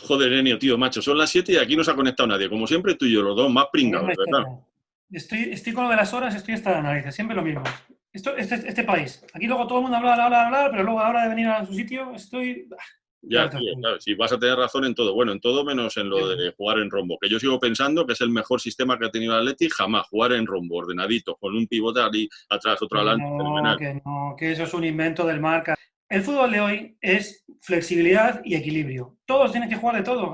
Joder, Enio, tío, macho, son las 7 y aquí no se ha conectado nadie. Como siempre, tú y yo, los dos más La pringados, misma ¿verdad? historia. Estoy con lo de las horas, estoy hasta la nariz, siempre lo mismo. Este país. Aquí luego todo el mundo habla, pero luego a la hora de venir a su sitio estoy. Qué Ya, harto tío, estoy. claro, sí, vas a tener razón en todo. Bueno, en todo menos en lo Siempre. de jugar en rombo, que yo sigo pensando que es el mejor sistema que ha tenido el Atleti jamás, jugar en rombo, ordenadito, con un pivote ahí atrás, otro adelante, fenomenal. Que no, que eso es un invento del marca. El fútbol de hoy es flexibilidad y equilibrio. Todos tienen que jugar de todo.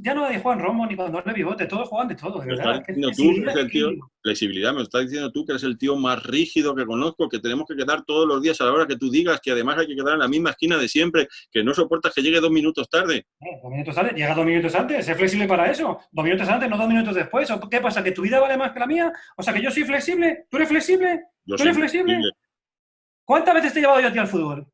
Ya no nadie juega en rombo ni cuando no pivote, todos juegan de todo, de Me estás verdad. Que es diciendo tú que eres flexibilidad y el tío, equilibrio. flexibilidad, me estás diciendo tú que eres el tío más rígido que conozco, que tenemos que quedar todos los días a la hora que tú digas, que además hay que quedar en la misma esquina de siempre, que no soportas que llegue 2 minutos tarde. 2 minutos antes, llega 2 minutos antes, sé flexible para eso. 2 minutos antes, no 2 minutos después. ¿O qué pasa? ¿Que tu vida vale más que la mía? O sea, que yo soy flexible. ¿Tú eres flexible? Yo ¿Tú eres soy flexible? flexible. ¿Cuántas veces te he llevado yo a ti al fútbol?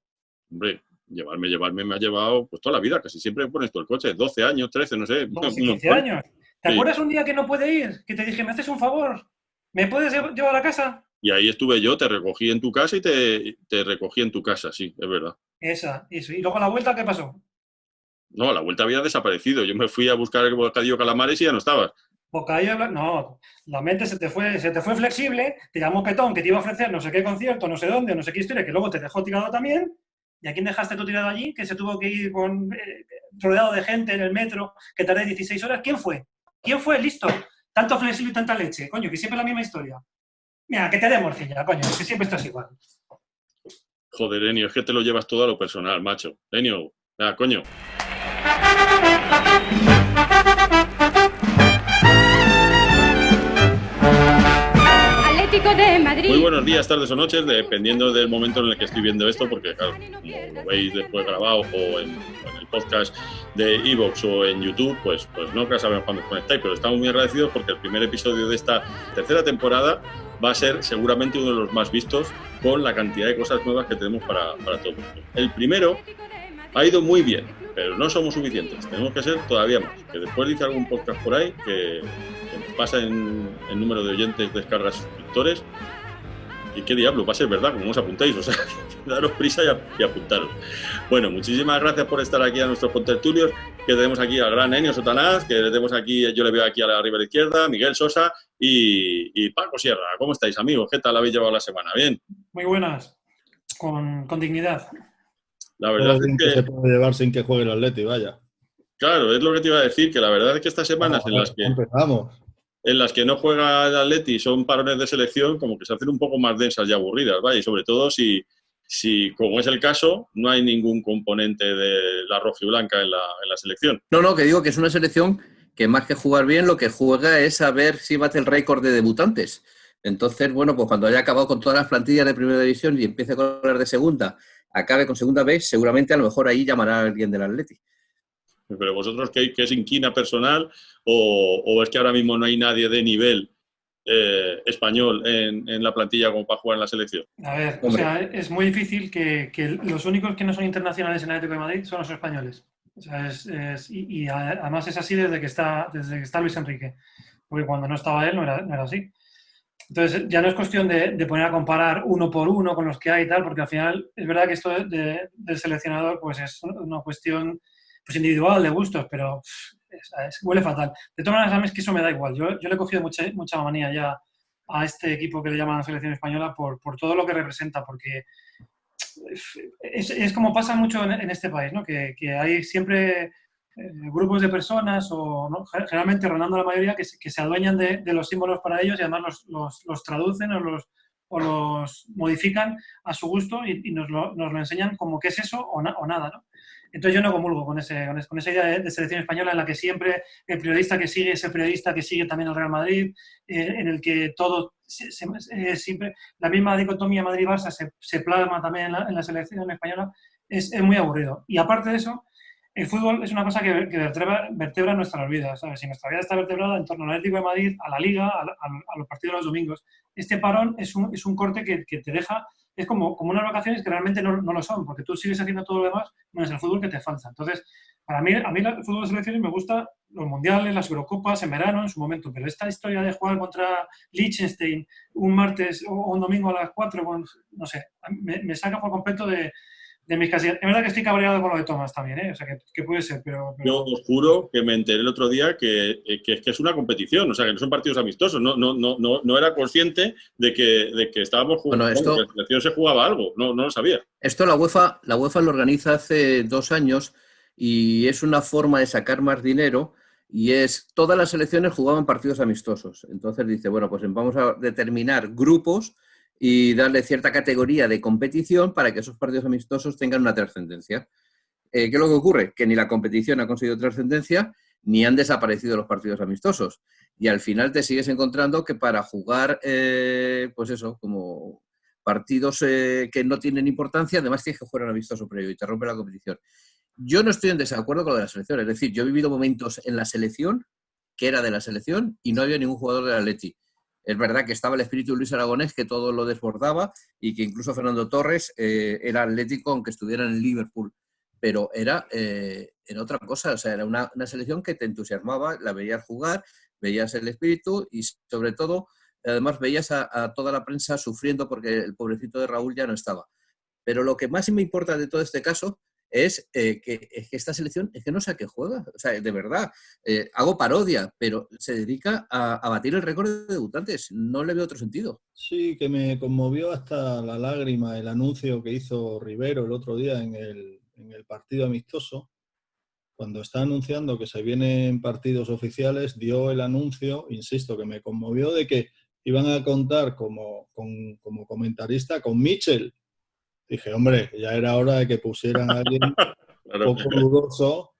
Hombre, llevarme me ha llevado pues toda la vida, casi siempre pones tú el coche, 12 años, 13, no sé, 12, un 15 montón. años. ¿Te Sí. acuerdas un día que no puede ir? Que te dije, ¿me haces un favor? ¿Me puedes llevar a casa? Y ahí estuve yo, te recogí en tu casa y te recogí en tu casa, sí, es verdad. Esa, eso. Y luego a la vuelta, ¿qué pasó? No, a la vuelta había desaparecido. Yo me fui a buscar el bocadillo calamares y ya no estabas. Bocadillo, no, la mente se te fue flexible, te llamó Petón que te iba a ofrecer no sé qué concierto, no sé dónde, no sé qué historia, que luego te dejó tirado también. ¿Y a quién dejaste tú tirado allí? Que se tuvo que ir rodeado de gente en el metro, que tardé 16 horas. ¿Quién fue? ¿Quién fue? Listo. Tanto flexible y tanta leche. Coño, que siempre es la misma historia. Mira, que te dé morcilla, coño, que siempre estás igual. Joder, Enio, es que te lo llevas todo a lo personal, macho. Enio, coño. Atlético de Madrid. Muy buenos días, tardes o noches, dependiendo del momento en el que estoy viendo esto, porque claro, como lo veis después grabado o en el podcast de Evox o en YouTube, pues no sabemos cuándo os conectáis, pero estamos muy agradecidos porque el primer episodio de esta tercera temporada va a ser seguramente uno de los más vistos con la cantidad de cosas nuevas que tenemos para todo el mundo. El primero ha ido muy bien, pero no somos suficientes, tenemos que ser todavía más. Que después dice algún podcast por ahí que nos pasa en número de oyentes, descargas, suscriptores. ¿Y qué diablo? Va a ser verdad, como os apuntáis, o sea, daros prisa y apuntaros. Bueno, muchísimas gracias por estar aquí a nuestros contertulios, que tenemos aquí al gran Enio Sotanaz, que le tenemos aquí, yo le veo aquí a la ribera izquierda, Miguel Sosa y Paco Sierra. ¿Cómo estáis, amigos? ¿Qué tal habéis llevado la semana? ¿Bien? Muy buenas, con dignidad. La verdad Todo es bien que que, se puede llevar sin que juegue el Atleti, vaya. claro, es lo que te iba a decir, que la verdad es que estas semanas A ver, ya empezamos. en las que no juega el Atleti son parones de selección, como que se hacen un poco más densas y aburridas, ¿vale? Y sobre todo si, como es el caso, no hay ningún componente de la rojiblanca en la selección. No, que digo que es una selección que más que jugar bien, lo que juega es a ver si bate el récord de debutantes. Entonces, bueno, pues cuando haya acabado con todas las plantillas de primera división y empiece con las de segunda, acabe con segunda vez, seguramente a lo mejor ahí llamará a alguien del Atleti. Pero vosotros, ¿qué es inquina personal o es que ahora mismo no hay nadie de nivel español en la plantilla como para jugar en la selección? A ver, o Hombre, sea, es muy difícil que los únicos que no son internacionales en el Atlético de Madrid son los españoles. O sea, además es así desde que está Luis Enrique, porque cuando no estaba él no era así. Entonces, ya no es cuestión de poner a comparar uno por uno con los que hay y tal, porque al final es verdad que esto del seleccionador pues es una cuestión pues individual, de gustos, pero huele fatal. De todas maneras, a mí es que eso me da igual. Yo le he cogido mucha manía ya a este equipo que le llaman selección española por todo lo que representa, porque es como pasa mucho en este país, ¿no? Que hay siempre grupos de personas, o ¿no? Generalmente rondando la mayoría, que se adueñan de los símbolos para ellos y además los traducen o los modifican a su gusto y nos lo enseñan como que es eso o nada, ¿no? Entonces yo no comulgo con esa idea de selección española en la que siempre el periodista que sigue es el periodista que sigue también al Real Madrid, en el que todo siempre la misma dicotomía Madrid-Barça se plasma también en la selección española. Es muy aburrido. Y aparte de eso, el fútbol es una cosa que vertebra nuestras vidas, ¿sabes? Si nuestra vida está vertebrada en torno al Atlético de Madrid, a la Liga, a los partidos de los domingos, este parón es un corte que te deja, es como unas vacaciones que realmente no lo son, porque tú sigues haciendo todo lo demás menos el fútbol que te falta. Entonces, a mí el fútbol de selecciones me gusta los mundiales, las Eurocopas en verano, en su momento, pero esta historia de jugar contra Liechtenstein un martes o un domingo a las 4, bueno, no sé, me saca por completo de mis casillas. Es verdad que estoy cabreado con lo de Thomas también, ¿eh? O sea, que puede ser, pero... Yo os juro que me enteré el otro día que es una competición, o sea, que no son partidos amistosos. No era consciente de que estábamos jugando, Bueno, que la selección se jugaba algo, no lo sabía. esto la UEFA lo organiza hace 2 años y es una forma de sacar más dinero y todas las selecciones jugaban partidos amistosos. Entonces dice, bueno, pues vamos a determinar grupos y darle cierta categoría de competición para que esos partidos amistosos tengan una trascendencia. ¿Qué es lo que ocurre? Que ni la competición ha conseguido trascendencia ni han desaparecido los partidos amistosos. Y al final te sigues encontrando que para jugar, pues eso, como partidos que no tienen importancia, además tienes que jugar un amistoso previo y te rompe la competición. Yo no estoy en desacuerdo con lo de la selección. Es decir, yo he vivido momentos en la selección que era de la selección y no había ningún jugador del Atleti. Es verdad que estaba el espíritu de Luis Aragonés que todo lo desbordaba y que incluso Fernando Torres era atlético aunque estuviera en Liverpool. Pero era otra cosa, o sea, era una selección que te entusiasmaba, la veías jugar, veías el espíritu y sobre todo, además veías a toda la prensa sufriendo porque el pobrecito de Raúl ya no estaba. Pero lo que más me importa de todo este caso es que esta selección es que no sé a qué juega, o sea, de verdad, hago parodia, pero se dedica a batir el récord de debutantes, no le veo otro sentido. Sí, que me conmovió hasta la lágrima el anuncio que hizo Rivero el otro día en el partido amistoso. Cuando está anunciando que se vienen partidos oficiales, dio el anuncio, insisto, que me conmovió, de que iban a contar como comentarista con Mitchell. Dije, hombre, ya era hora de que pusieran a alguien Claro. poco dudoso.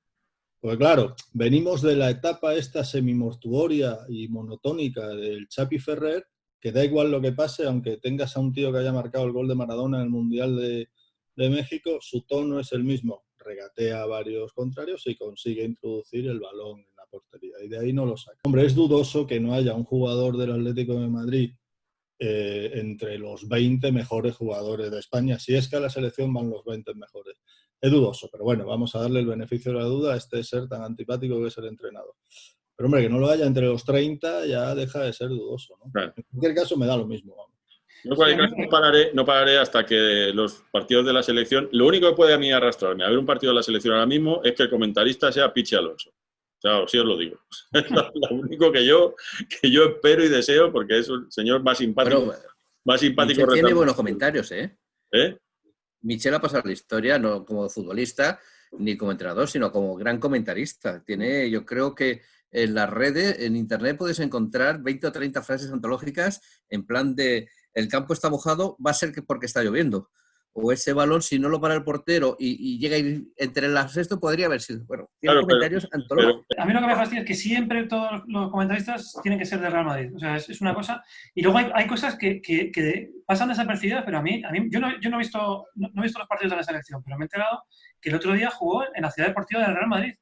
Pues claro, venimos de la etapa esta semimortuoria y monotónica del Chapi Ferrer, que da igual lo que pase, aunque tengas a un tío que haya marcado el gol de Maradona en el Mundial de México, su tono es el mismo. Regatea a varios contrarios y consigue introducir el balón en la portería. Y de ahí no lo saca. Hombre, es dudoso que no haya un jugador del Atlético de Madrid entre los 20 mejores jugadores de España, si es que a la selección van los 20 mejores. Es dudoso, pero bueno, vamos a darle el beneficio de la duda a este ser tan antipático que es el entrenador. Pero hombre, que no lo haya entre los 30 ya deja de ser dudoso, ¿no? Claro. En cualquier caso me da lo mismo, vamos. Yo en cualquier caso no pararé hasta que los partidos de la selección... Lo único que puede a mí arrastrarme a ver un partido de la selección ahora mismo es que el comentarista sea Pichi Alonso. O sea, sí os lo digo. Es lo único que yo espero y deseo, porque es un señor más simpático. Bueno, más simpático. Michel tiene buenos comentarios, ¿eh? ¿Eh? Michel ha pasado la historia, no como futbolista ni como entrenador, sino como gran comentarista. Yo creo que en las redes, en internet, puedes encontrar 20 o 30 frases antológicas en plan de el campo está mojado, va a ser que porque está lloviendo. O ese balón, si no lo para el portero y llega a ir entre las esto, podría haber sido. Bueno, tiene Claro, comentarios antológicos. A mí lo que me fastidia es que siempre todos los comentaristas tienen que ser de Real Madrid. O sea, es una cosa. Y luego hay cosas que pasan desapercibidas, pero a mí yo no he visto los partidos de la selección, pero me he enterado que el otro día jugó en la Ciudad Deportiva del Real Madrid.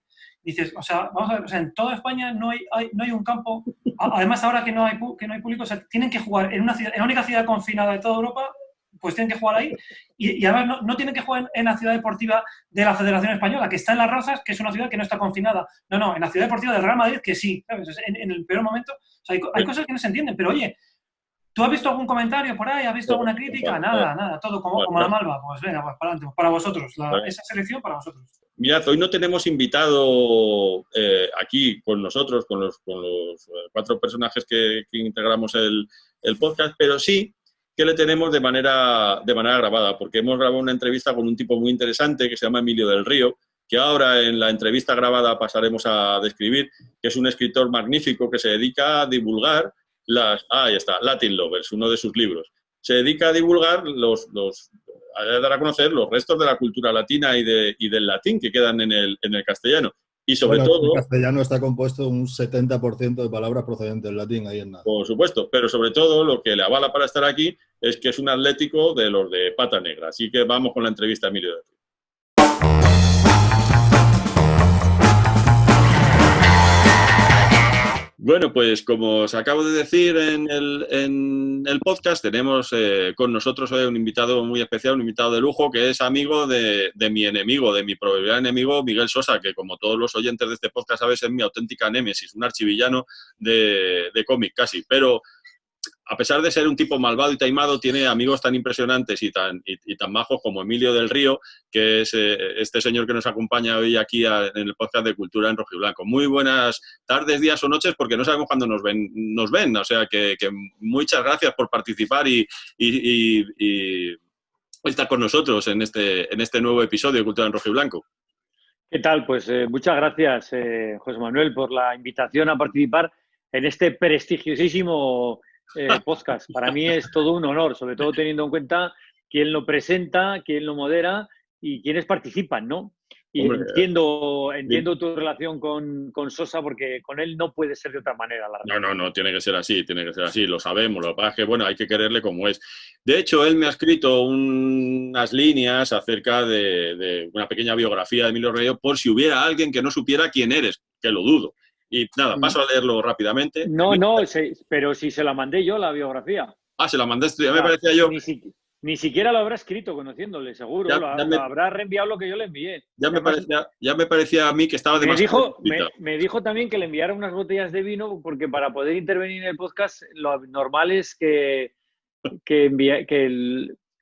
Dices, o sea, vamos a ver, o sea, en toda España no hay un campo. Además, ahora que no hay público, o sea, tienen que jugar en la única ciudad confinada de toda Europa, pues tienen que jugar ahí. Y además no tienen que jugar en la ciudad deportiva de la Federación Española, que está en Las Rozas, que es una ciudad que no está confinada. No, en la ciudad deportiva del Real Madrid, que sí, ¿sabes? En el peor momento. O sea, hay cosas que no se entienden, pero oye, ¿tú has visto algún comentario por ahí? ¿Has visto alguna crítica? Nada, todo como la malva. Pues venga, pues para adelante, para vosotros. Esa selección para vosotros. Mirad, hoy no tenemos invitado aquí con nosotros, con los 4 personajes que integramos el podcast, pero sí que le tenemos de manera grabada, porque hemos grabado una entrevista con un tipo muy interesante que se llama Emilio del Río, que ahora en la entrevista grabada pasaremos a describir, que es un escritor magnífico que se dedica a divulgar ahí está, Latin Lovers, uno de sus libros. Se dedica a divulgar a dar a conocer los restos de la cultura latina y del latín que quedan en el castellano. Y sobre todo... El castellano está compuesto de un 70% de palabras procedentes del latín, ahí en nada. Por supuesto, pero sobre todo lo que le avala para estar aquí es que es un atlético de los de pata negra. Así que vamos con la entrevista a Emilio del Río. Bueno, pues como os acabo de decir en el podcast, tenemos con nosotros hoy un invitado muy especial, un invitado de lujo, que es amigo de mi enemigo, de mi proverbial enemigo, Miguel Sosa, que como todos los oyentes de este podcast sabes es mi auténtica némesis, un archivillano de cómic casi. Pero a pesar de ser un tipo malvado y taimado, tiene amigos tan impresionantes y tan majos como Emilio del Río, que es este señor que nos acompaña hoy aquí en el podcast de Cultura en Rojiblanco. Muy buenas tardes, días o noches, porque no sabemos cuándo nos ven. O sea, que muchas gracias por participar y estar con nosotros en este nuevo episodio de Cultura en Rojiblanco. ¿Qué tal? Pues muchas gracias, José Manuel, por la invitación a participar en este prestigiosísimo podcast. Para mí es todo un honor, sobre todo teniendo en cuenta quién lo presenta, quién lo modera y quiénes participan, ¿no? Y hombre, entiendo tu relación con Sosa, porque con él no puede ser de otra manera. No, tiene que ser así, lo sabemos. Lo que pasa es que, bueno, hay que quererle como es. De hecho, él me ha escrito unas líneas acerca de una pequeña biografía de Emilio Río, por si hubiera alguien que no supiera quién eres, que lo dudo. Y nada, paso a leerlo rápidamente. No, pero si se la mandé yo, la biografía. Se la mandaste, ya me parecía yo. Ni siquiera lo habrá escrito conociéndole, seguro. Lo habrá reenviado lo que yo le envié. Ya me parecía a mí que estaba demasiado... Me dijo también que le enviara unas botellas de vino, porque para poder intervenir en el podcast lo normal es que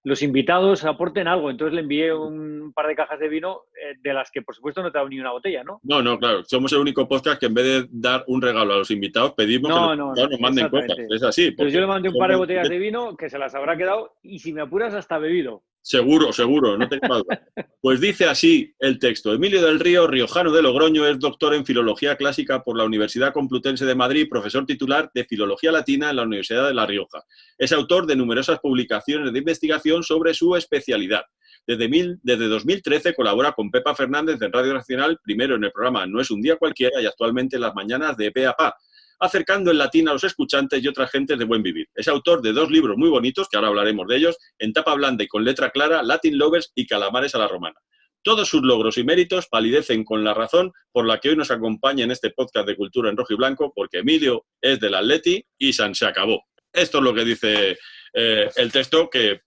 los invitados aporten algo. Entonces le envié un par de cajas de vino, de las que por supuesto no te ha dado ni una botella, ¿no? No, claro. Somos el único podcast que en vez de dar un regalo a los invitados, pedimos que nos manden cosas. Es así. Entonces yo le mandé un par de botellas de vino que se las habrá quedado y, si me apuras, hasta bebido. Seguro, no tengo duda. Pues dice así el texto. Emilio del Río, riojano de Logroño, es doctor en Filología Clásica por la Universidad Complutense de Madrid, profesor titular de Filología Latina en la Universidad de La Rioja. Es autor de numerosas publicaciones de investigación sobre su especialidad. Desde 2013 colabora con Pepa Fernández en Radio Nacional, primero en el programa No es un día cualquiera y actualmente en las mañanas de Pe a Pa, acercando el latín a los escuchantes y otras gentes de buen vivir. Es autor de 2 libros muy bonitos, que ahora hablaremos de ellos, en tapa blanda y con letra clara, Latin Lovers y Calamares a la Romana. Todos sus logros y méritos palidecen con la razón por la que hoy nos acompaña en este podcast de Cultura en Rojo y Blanco, porque Emilio es del Atleti y se acabó. Esto es lo que dice el texto que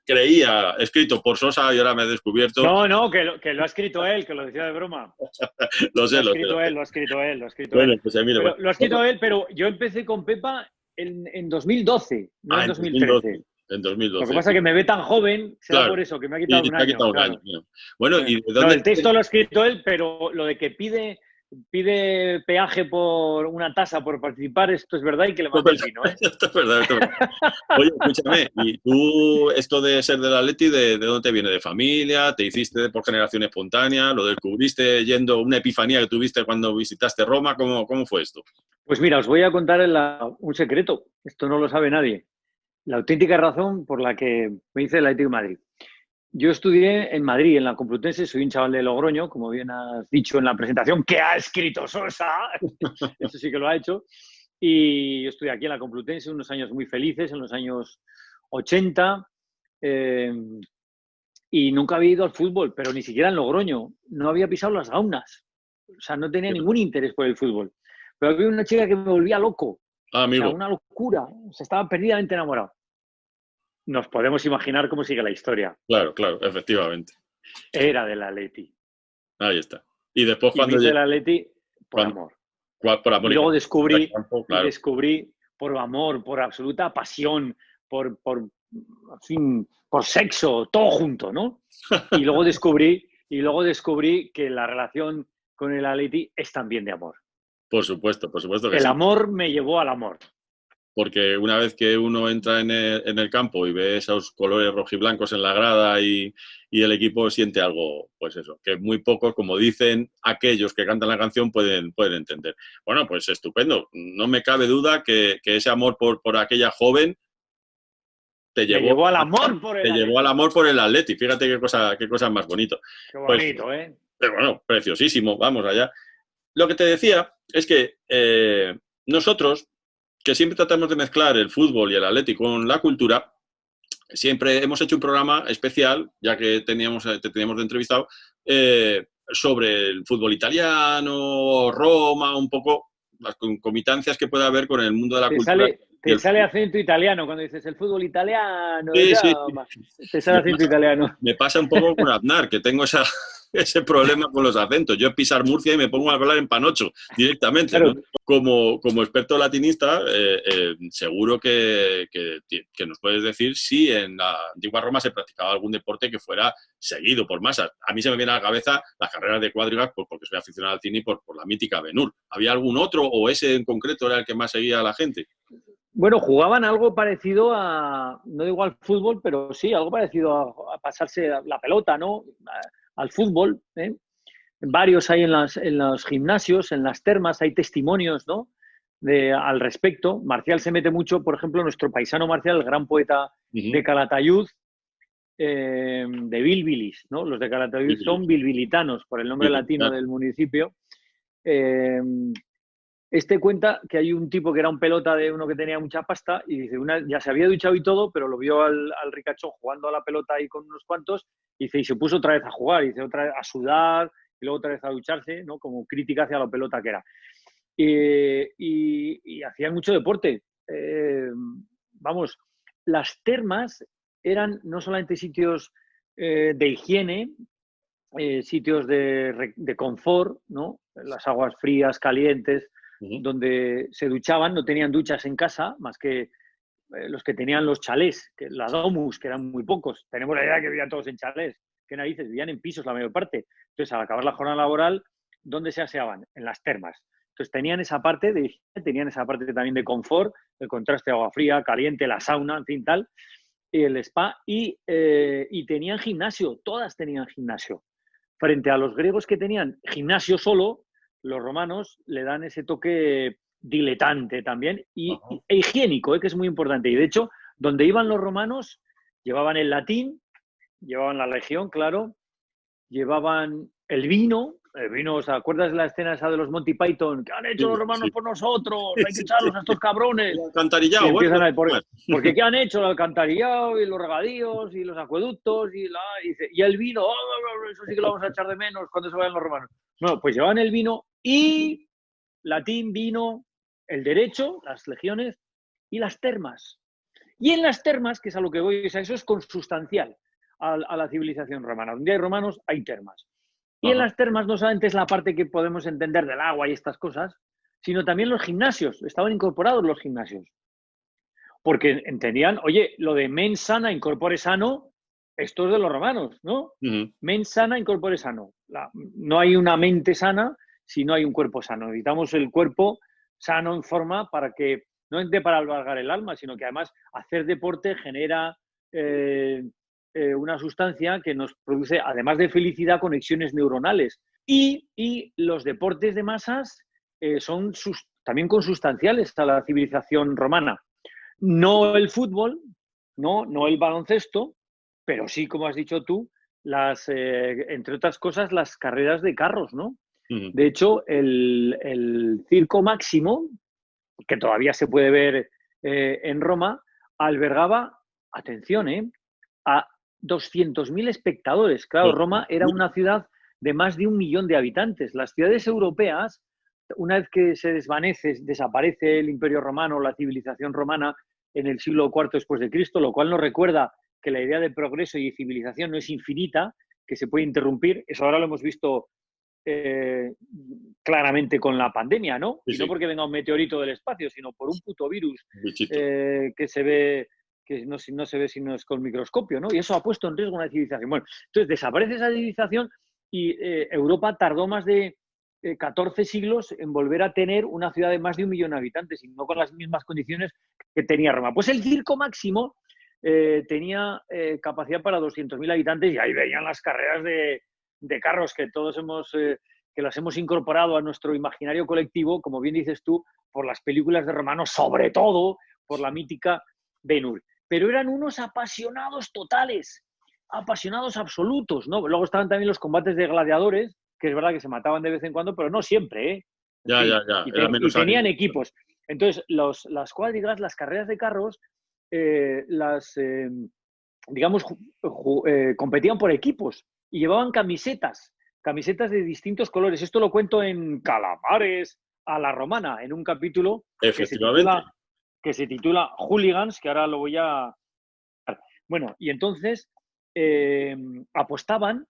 creía escrito por Sosa y ahora me he descubierto... No, que lo ha escrito él, que lo decía de broma. Lo sé. Lo ha escrito él. Pues Emilio, lo ha escrito él, pero yo empecé con Pepa en 2012, no en 2013. En 2012. Lo que pasa es que me ve tan joven, será por eso, que me ha quitado un año. Bueno, ¿y de dónde? El texto lo ha escrito él, pero lo de que pide peaje por una tasa por participar, esto es verdad, y que le manda el vino, ¿eh? Esto es verdad. Oye, escúchame, ¿y tú esto de ser del Atleti, de dónde te viene? ¿De familia? ¿Te hiciste por generación espontánea? ¿Lo descubriste yendo una epifanía que tuviste cuando visitaste Roma? ¿Cómo fue esto? Pues mira, os voy a contar un secreto. Esto no lo sabe nadie. La auténtica razón por la que me hice el Atlético de Madrid. Yo estudié en Madrid, en la Complutense, soy un chaval de Logroño, como bien has dicho en la presentación, que ha escrito Sosa, eso sí que lo ha hecho, y yo estudié aquí en la Complutense unos años muy felices, en los años 80, y nunca había ido al fútbol, pero ni siquiera en Logroño, no había pisado las gaunas, o sea, no tenía ningún interés por el fútbol, pero había una chica que me volvía loco, amigo. O sea, una locura, o sea, estaba perdidamente enamorado. Nos podemos imaginar cómo sigue la historia. Claro, efectivamente. Era del Atleti. Ahí está. Y después cuando... del Atleti por amor. Por amor. Y luego descubrí por amor, por absoluta pasión, por sexo, todo junto, ¿no? Y luego descubrí que la relación con el Atleti es también de amor. Por supuesto que el amor me llevó al amor. Porque una vez que uno entra en el campo y ve esos colores rojiblancos en la grada y el equipo siente algo, pues eso, que muy pocos, como dicen aquellos que cantan la canción, pueden entender. Bueno, pues estupendo. No me cabe duda que ese amor por aquella joven te llevó al amor por el Atleti. Te llevó al amor por el Atleti. Fíjate qué cosa más bonito. Qué bonito, pues, Pero bueno, preciosísimo. Vamos allá. Lo que te decía es que nosotros, que siempre tratamos de mezclar el fútbol y el Atleti con la cultura, siempre hemos hecho un programa especial, ya que te teníamos de entrevistado, sobre el fútbol italiano, Roma, un poco las concomitancias que puede haber con el mundo de la cultura. Te sale acento italiano cuando dices el fútbol italiano. Sí. Te sale acento italiano. Me pasa un poco con Aznar, que tengo esa ese problema con los acentos. Yo es pisar Murcia y me pongo a hablar en panocho directamente, ¿no? Como experto latinista, seguro que nos puedes decir si en la antigua Roma se practicaba algún deporte que fuera seguido por masas. A mí se me viene a la cabeza las carreras de cuadrigas, pues porque soy aficionado al cine y por la mítica Ben-Hur. ¿Había algún otro o ese en concreto era el que más seguía a la gente? Bueno, jugaban algo parecido a, no digo al fútbol, pero sí, algo parecido a pasarse la pelota, ¿no? Al fútbol, ¿eh? Varios hay en los gimnasios, en las termas, hay testimonios, ¿no? Al respecto. Marcial se mete mucho, por ejemplo, nuestro paisano Marcial, el gran poeta de Calatayud, de Bilbilis, ¿no? Los de Calatayud son bilbilitanos, por el nombre latino del municipio. Este cuenta que hay un tipo que era un pelota de uno que tenía mucha pasta y dice, ya se había duchado y todo, pero lo vio al ricachón jugando a la pelota ahí con unos cuantos y dice, y se puso otra vez a jugar, y dice, otra vez a sudar y luego otra vez a ducharse, ¿no? Como crítica hacia la pelota que era. Y hacían mucho deporte. Vamos, las termas eran no solamente sitios de higiene, sitios de confort, ¿no? Las aguas frías, calientes, donde se duchaban, no tenían duchas en casa, más que los que tenían los chalés, que la domus, que eran muy pocos. Tenemos la idea que vivían todos en chalés, que narices, vivían en pisos la mayor parte. Entonces, al acabar la jornada laboral, ¿dónde se aseaban? En las termas. Entonces, tenían esa parte de higiene, tenían esa parte también de confort, el contraste de agua fría, caliente, la sauna, en fin, tal, y el spa, y tenían gimnasio, todas tenían gimnasio. Frente a los griegos que tenían gimnasio solo, los romanos le dan ese toque diletante también e higiénico, que es muy importante. Y de hecho, donde iban los romanos, llevaban el latín, llevaban la legión, claro, llevaban el vino, ¿os acuerdas de la escena esa de los Monty Python? ¿Qué han hecho los romanos por nosotros? Hay que echarlos a estos cabrones. Alcantarillado, porque ¿qué han hecho? El alcantarillado y los regadíos y los acueductos y el vino, eso sí que lo vamos a echar de menos cuando se vayan los romanos. No, pues llevaban el vino y latín, vino, el derecho, las legiones y las termas. Y en las termas, que es a lo que voy, eso es consustancial a la civilización romana. Donde hay romanos, hay termas. Y en las termas no solamente es la parte que podemos entender del agua y estas cosas, sino también los gimnasios. Estaban incorporados los gimnasios. Porque entendían, oye, lo de mens sana, incorpore sano, esto es de los romanos, ¿no? Mens sana, incorpore sano. No hay una mente sana si no hay un cuerpo sano. Necesitamos el cuerpo sano en forma para que, no es para albergar el alma, sino que además hacer deporte genera una sustancia que nos produce, además de felicidad, conexiones neuronales. Y los deportes de masas son también consustanciales a la civilización romana. No el fútbol, no el baloncesto, pero sí, como has dicho tú, entre otras cosas, las carreras de carros, ¿no? De hecho, el Circo Máximo, que todavía se puede ver en Roma, albergaba, atención, a 200.000 espectadores. Claro, Roma era una ciudad de más de 1 millón de habitantes. Las ciudades europeas, una vez que se desaparece el Imperio Romano, la civilización romana en el siglo IV después de Cristo, lo cual nos recuerda que la idea de progreso y de civilización no es infinita, que se puede interrumpir. Eso ahora lo hemos visto claramente con la pandemia, ¿no? Sí, y no porque venga un meteorito del espacio, sino por un puto virus que se ve, que no se ve si no es con microscopio, ¿no? Y eso ha puesto en riesgo una civilización. Bueno, entonces desaparece esa civilización y Europa tardó más de 14 siglos en volver a tener una ciudad de más de 1 millón de habitantes y no con las mismas condiciones que tenía Roma. Pues el Circo Máximo tenía capacidad para 200.000 habitantes y ahí veían las carreras de carros que todos que las hemos incorporado a nuestro imaginario colectivo, como bien dices tú, por las películas de romanos, sobre todo por la mítica Ben-Hur. Pero eran unos apasionados totales, apasionados absolutos, ¿no? Luego estaban también los combates de gladiadores, que es verdad que se mataban de vez en cuando, pero no siempre, ¿eh? Ya. Y tenían equipos. Entonces, las cuadrigas, las carreras de carros, competían por equipos y llevaban camisetas de distintos colores. Esto lo cuento en Calamares a la Romana, en un capítulo que se titula Hooligans, que ahora lo voy a... Bueno, y entonces apostaban,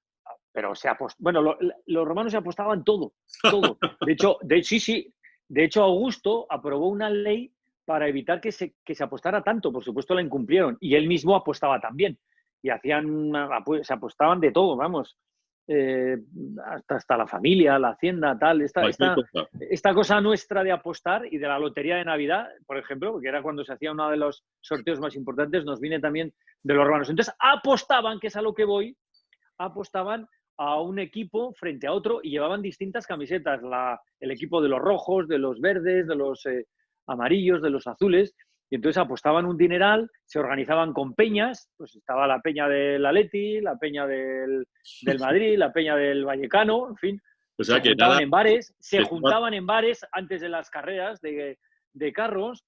pero bueno, los romanos se apostaban todo, todo. De hecho, sí. De hecho, Augusto aprobó una ley para evitar que se apostara tanto. Por supuesto, la incumplieron. Y él mismo apostaba también. Y se apostaban de todo, vamos. Hasta la familia, la hacienda, tal. Esta cosa nuestra de apostar y de la lotería de Navidad, por ejemplo, porque era cuando se hacía uno de los sorteos más importantes, nos viene también de los romanos. Entonces, apostaban, que es a lo que voy, apostaban a un equipo frente a otro y llevaban distintas camisetas, el equipo de los rojos, de los verdes, de los amarillos, de los azules, y entonces apostaban un dineral, se organizaban con peñas, pues estaba la peña del Atleti, la peña del Madrid, la peña del Vallecano, en fin, O sea, se juntaban en bares antes de las carreras de carros,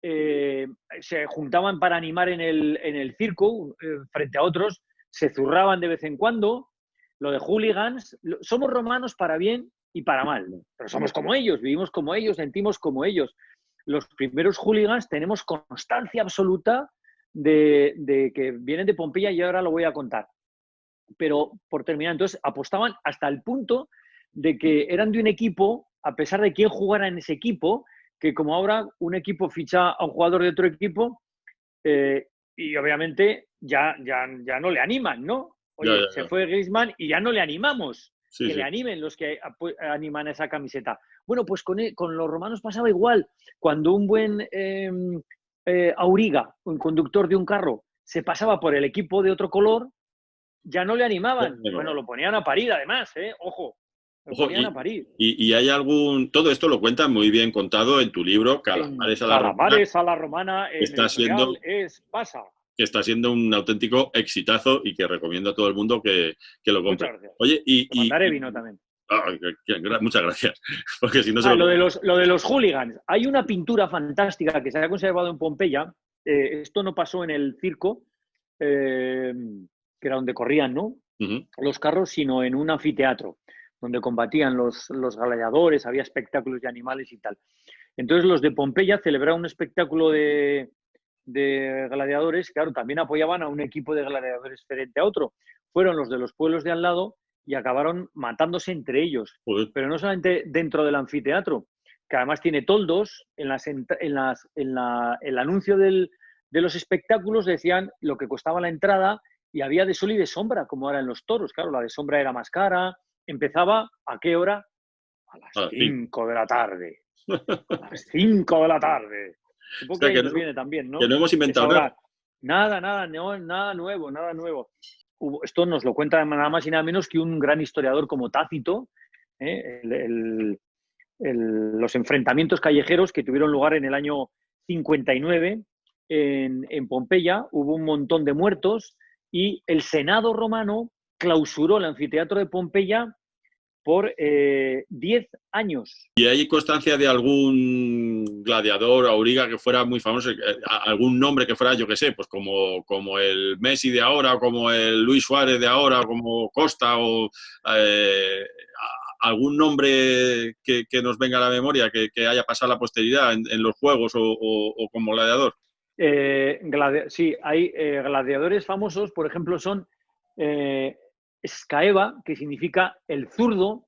se juntaban para animar en el circo frente a otros, se zurraban de vez en cuando. Lo de hooligans, somos romanos para bien y para mal, pero somos como ellos, vivimos como ellos, sentimos como ellos. Los primeros hooligans tenemos constancia absoluta de que vienen de Pompeya y ahora lo voy a contar. Pero por terminar, entonces apostaban hasta el punto de que eran de un equipo, a pesar de quién jugara en ese equipo, que como ahora un equipo ficha a un jugador de otro equipo y obviamente ya no le animan, ¿no? Oye, se fue Griezmann y ya no le animamos. Sí, que le animen los que animan esa camiseta. Bueno, pues con los romanos pasaba igual. Cuando un buen auriga, un conductor de un carro, se pasaba por el equipo de otro color, ya no le animaban. Bueno, lo ponían a parir además, Ojo. Lo ponían a parir. Y hay algún... Todo esto lo cuentas muy bien contado en tu libro, Calamares a la Romana. Calamares a la Romana, pasa. Que está siendo un auténtico exitazo y que recomiendo a todo el mundo que lo compre. Muchas gracias. Oye, Te mandaré vino también. Muchas gracias. Porque si no lo de los hooligans. Hay una pintura fantástica que se ha conservado en Pompeya. Esto no pasó en el circo, que era donde corrían, ¿no? Los carros, sino en un anfiteatro, donde combatían los gladiadores, había espectáculos de animales y tal. Entonces los de Pompeya celebraron un espectáculo de gladiadores, claro, también apoyaban a un equipo de gladiadores frente a otro. Fueron los de los pueblos de al lado y acabaron matándose entre ellos. Pero no solamente dentro del anfiteatro, que además tiene toldos. El anuncio de los espectáculos decían lo que costaba la entrada y había de sol y de sombra, como ahora en los toros. Claro, la de sombra era más cara. Empezaba, ¿a qué hora? A las 5 de la tarde. A las 5 de la tarde. Supongo que nos viene también, ¿no? Que no hemos inventado nada. Nada nuevo. Esto nos lo cuenta nada más y nada menos que un gran historiador como Tácito, los enfrentamientos callejeros que tuvieron lugar en el año 59 en Pompeya. Hubo un montón de muertos y el Senado romano clausuró el anfiteatro de Pompeya por 10 años. ¿Y hay constancia de algún gladiador, auriga, que fuera muy famoso? ¿Algún nombre que fuera, yo qué sé, pues como el Messi de ahora, o como el Luis Suárez de ahora, o como Costa, o algún nombre que nos venga a la memoria, que haya pasado a la posteridad en los juegos o como gladiador? Sí, hay gladiadores famosos, por ejemplo, son... Scaeva, que significa el zurdo,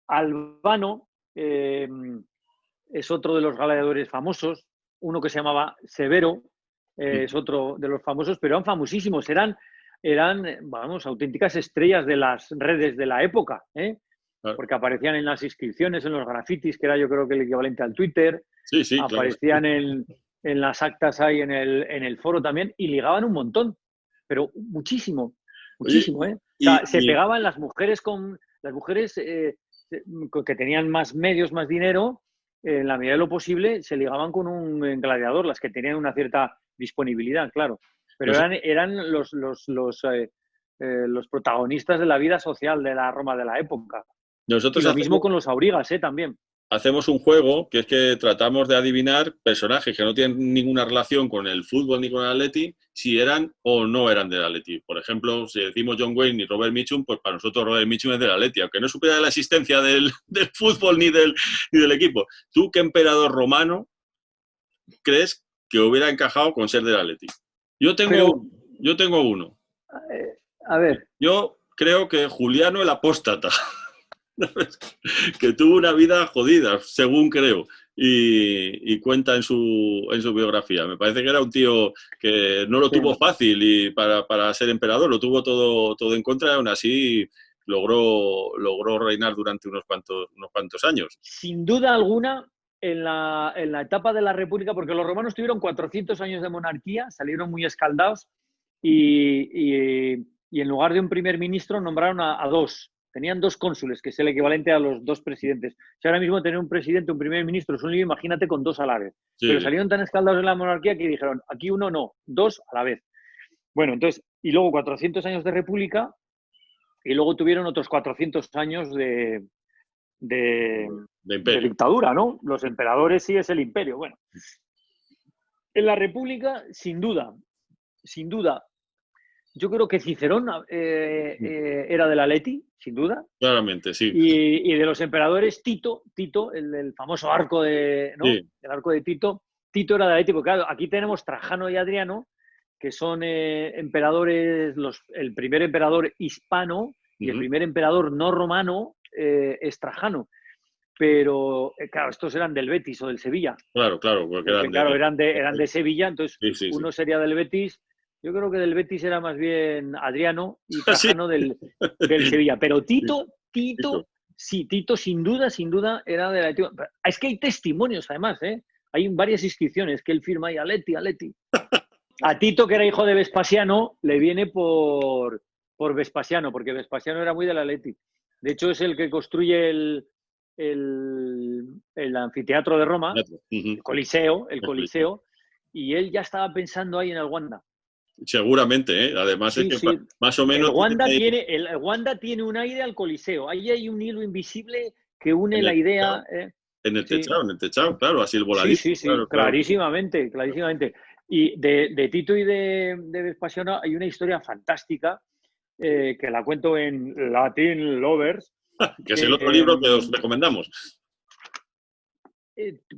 Albano es otro de los gladiadores famosos, uno que se llamaba Severo es otro de los famosos, pero eran famosísimos, eran vamos, auténticas estrellas de las redes de la época, porque aparecían en las inscripciones, en los grafitis, que era yo creo que el equivalente al Twitter, sí, aparecían claro. en las actas ahí en el foro también, y ligaban un montón. Pero muchísimo. O sea, se pegaban las mujeres que tenían más medios, más dinero, en la medida de lo posible, se ligaban con un gladiador, las que tenían una cierta disponibilidad, claro. Pero eran los protagonistas de la vida social de la Roma de la época. Nosotros y lo mismo con los aurigas, también. Hacemos un juego que es que tratamos de adivinar personajes que no tienen ninguna relación con el fútbol ni con el Atleti, si eran o no eran del Atleti. Por ejemplo, si decimos John Wayne y Robert Mitchum, pues para nosotros Robert Mitchum es del Atleti, aunque no supiera de la existencia del fútbol ni del equipo. ¿Tú qué emperador romano crees que hubiera encajado con ser del Atleti? Yo tengo uno. A ver. Yo creo que Juliano el Apóstata, que tuvo una vida jodida, según creo, y cuenta en su biografía. Me parece que era un tío que no lo tuvo fácil y para ser emperador, lo tuvo todo en contra y aún así logró reinar durante unos cuantos años. Sin duda alguna, en la etapa de la República, porque los romanos tuvieron 400 años de monarquía, salieron muy escaldados y en lugar de un primer ministro nombraron a dos. Tenían dos cónsules, que es el equivalente a los dos presidentes. Si ahora mismo tener un presidente, un primer ministro es un lío, imagínate con dos a la vez. Sí. Pero salieron tan escaldados en la monarquía que dijeron, aquí uno no, dos a la vez. Bueno, entonces, y luego 400 años de república y luego tuvieron otros 400 años de dictadura, ¿no? Los emperadores sí es el imperio. Bueno, en la república, sin duda, yo creo que Cicerón era del Atleti, sin duda. Claramente, sí. Y de los emperadores, Tito, el famoso arco de, ¿no? Sí. El arco de Tito era del Atleti, porque claro, aquí tenemos Trajano y Adriano, que son emperadores, el primer emperador hispano y el primer emperador no romano es Trajano. Pero, claro, estos eran del Betis o del Sevilla. Claro, porque eran de Sevilla, entonces uno sería del Betis. Yo creo que del Betis era más bien Adriano y Trajano del Sevilla. Pero Tito, sin duda era de la... Es que hay testimonios, además, ¿eh? Hay varias inscripciones que él firma ahí, Atleti. A Tito, que era hijo de Vespasiano, le viene por Vespasiano, porque Vespasiano era muy del Atleti. De hecho, es el que construye el anfiteatro de Roma, el Coliseo, y él ya estaba pensando ahí en el Wanda. Seguramente, ¿eh? Además es que más o menos... El Wanda tiene un aire al Coliseo. Ahí hay un hilo invisible que une la idea... En el techado, claro, así el voladito. Sí, claro. Clarísimamente. Y de Tito y de Vespasiano hay una historia fantástica que la cuento en Latin Lovers. Que es el otro libro que os recomendamos.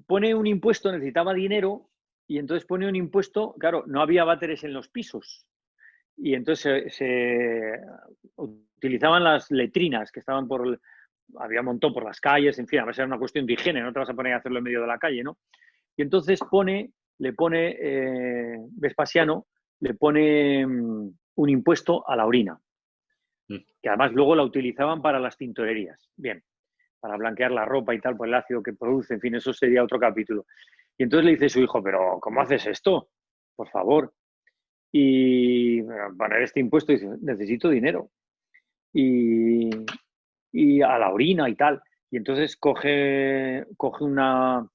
Pone un impuesto, necesitaba dinero, y entonces pone un impuesto, claro, no había váteres en los pisos, y entonces se utilizaban las letrinas que estaban había un montón por las calles, en fin, a veces era una cuestión de higiene, no te vas a poner a hacerlo en medio de la calle, ¿no? Y entonces Vespasiano le pone un impuesto a la orina, que además luego la utilizaban para las tintorerías, bien, para blanquear la ropa y tal, por el ácido que produce, en fin, eso sería otro capítulo. Y entonces le dice a su hijo, pero ¿cómo haces esto? Por favor. Y poner este impuesto, dice, necesito dinero. Y a la orina y tal. Y entonces coge unas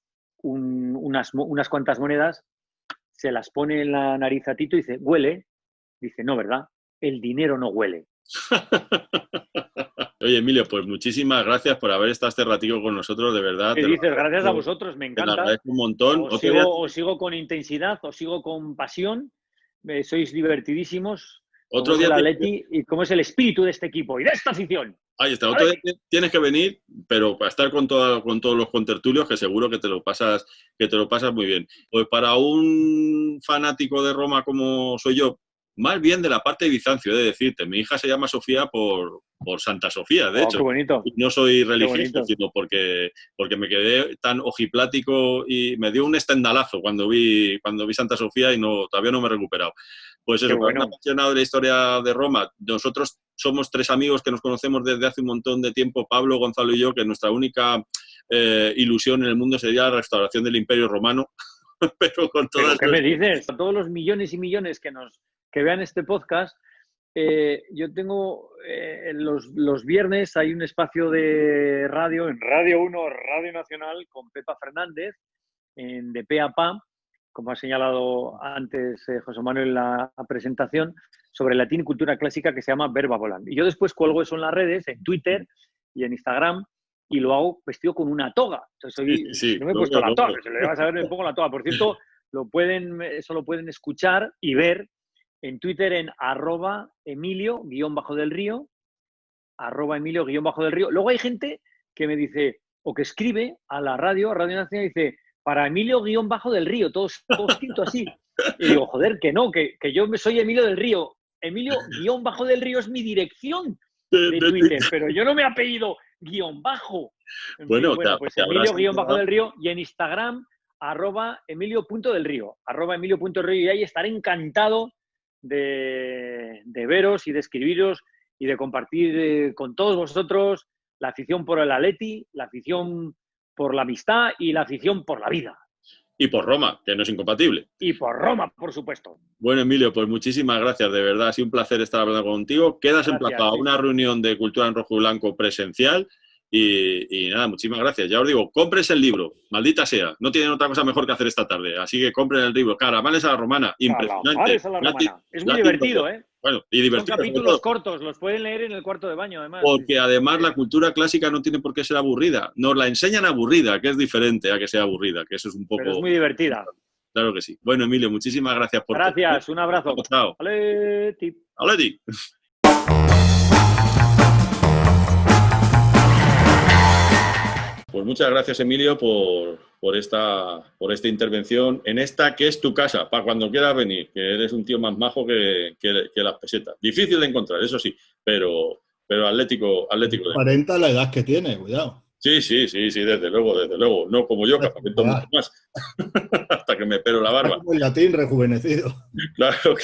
cuantas monedas, se las pone en la nariz a Tito y dice, ¿huele? Dice, no, ¿verdad? El dinero no huele. Oye, Emilio, pues muchísimas gracias por haber estado este ratito con nosotros, de verdad. ¿Qué dices? Gracias a vosotros, me encanta. Te agradezco un montón. Os sigo con intensidad, os sigo con pasión, sois divertidísimos. Otro día Atleti y cómo es el espíritu de este equipo y de esta afición. Ahí está, otro día tienes que venir, pero para estar con todos los contertulios, que seguro que te lo pasas muy bien. Pues para un fanático de Roma como soy yo, más bien de la parte de Bizancio, he de decirte. Mi hija se llama Sofía por Santa Sofía, de hecho. Qué bonito. No soy religioso, sino porque me quedé tan ojiplático y me dio un estendalazo cuando vi Santa Sofía y todavía no me he recuperado. Pues eso, bueno. Me ha apasionado de la historia de Roma. Nosotros somos 3 amigos que nos conocemos desde hace un montón de tiempo, Pablo, Gonzalo y yo, que nuestra única ilusión en el mundo sería la restauración del Imperio Romano. Pero con todas... ¿Qué me dices? A todos los millones y millones que vean este podcast, yo tengo los viernes hay un espacio de radio en Radio 1, Radio Nacional, con Pepa Fernández, de Pe a Pa, como ha señalado antes José Manuel en la presentación, sobre latín y cultura clásica, que se llama Verba Volant. Y yo después cuelgo eso en las redes, en Twitter y en Instagram, y lo hago vestido con una toga. Entonces, no me he puesto la toga, se le vas a ver, me pongo la toga. Por cierto, eso lo pueden escuchar y ver en Twitter en @Emilio_del Río. Luego hay gente que me dice, o que escribe a la Radio Nacional, y dice, para Emilio_del Río, todo escrito así. Y digo, joder, que no, que yo soy Emilio del Río. Emilio-del Río es mi dirección de Twitter, pero yo no me he apellido guión bajo. En Bueno, fin, pues Emilio-del Río, y en Instagram @Emilio.delrío, @Emilio.delrío, y ahí estaré encantado de veros y de escribiros y de compartir con todos vosotros la afición por el Atleti, la afición por la amistad y la afición por la vida. Y por Roma, que no es incompatible. Y por Roma, por supuesto. Bueno, Emilio, pues muchísimas gracias, de verdad. Ha sido un placer estar hablando contigo. Quedas emplazado a una reunión de Cultura en Rojo y Blanco presencial. Y nada, muchísimas gracias. Ya os digo, compres el libro, maldita sea. No tienen otra cosa mejor que hacer esta tarde. Así que compren el libro. Caravanes a la Romana, impresionante. Caravanes a la Romana. Es muy divertido, ¿eh? Bueno, y divertido. Son capítulos cortos, los pueden leer en el cuarto de baño, además. Porque además la cultura clásica no tiene por qué ser aburrida. Nos la enseñan aburrida, que es diferente a que sea aburrida, que eso es un poco... Pero es muy divertida. Claro que sí. Bueno, Emilio, muchísimas gracias por todo. Gracias, un abrazo. Chao. Atleti. Atleti. Pues muchas gracias, Emilio, por esta intervención en esta que es tu casa, para cuando quieras venir, que eres un tío más majo que las pesetas. Difícil de encontrar, eso sí, pero atlético. 40 la edad que tiene, cuidado. Sí, desde luego. No como yo, que aparento mucho más. Hasta que me pelo la barba. Como el latín rejuvenecido. Claro.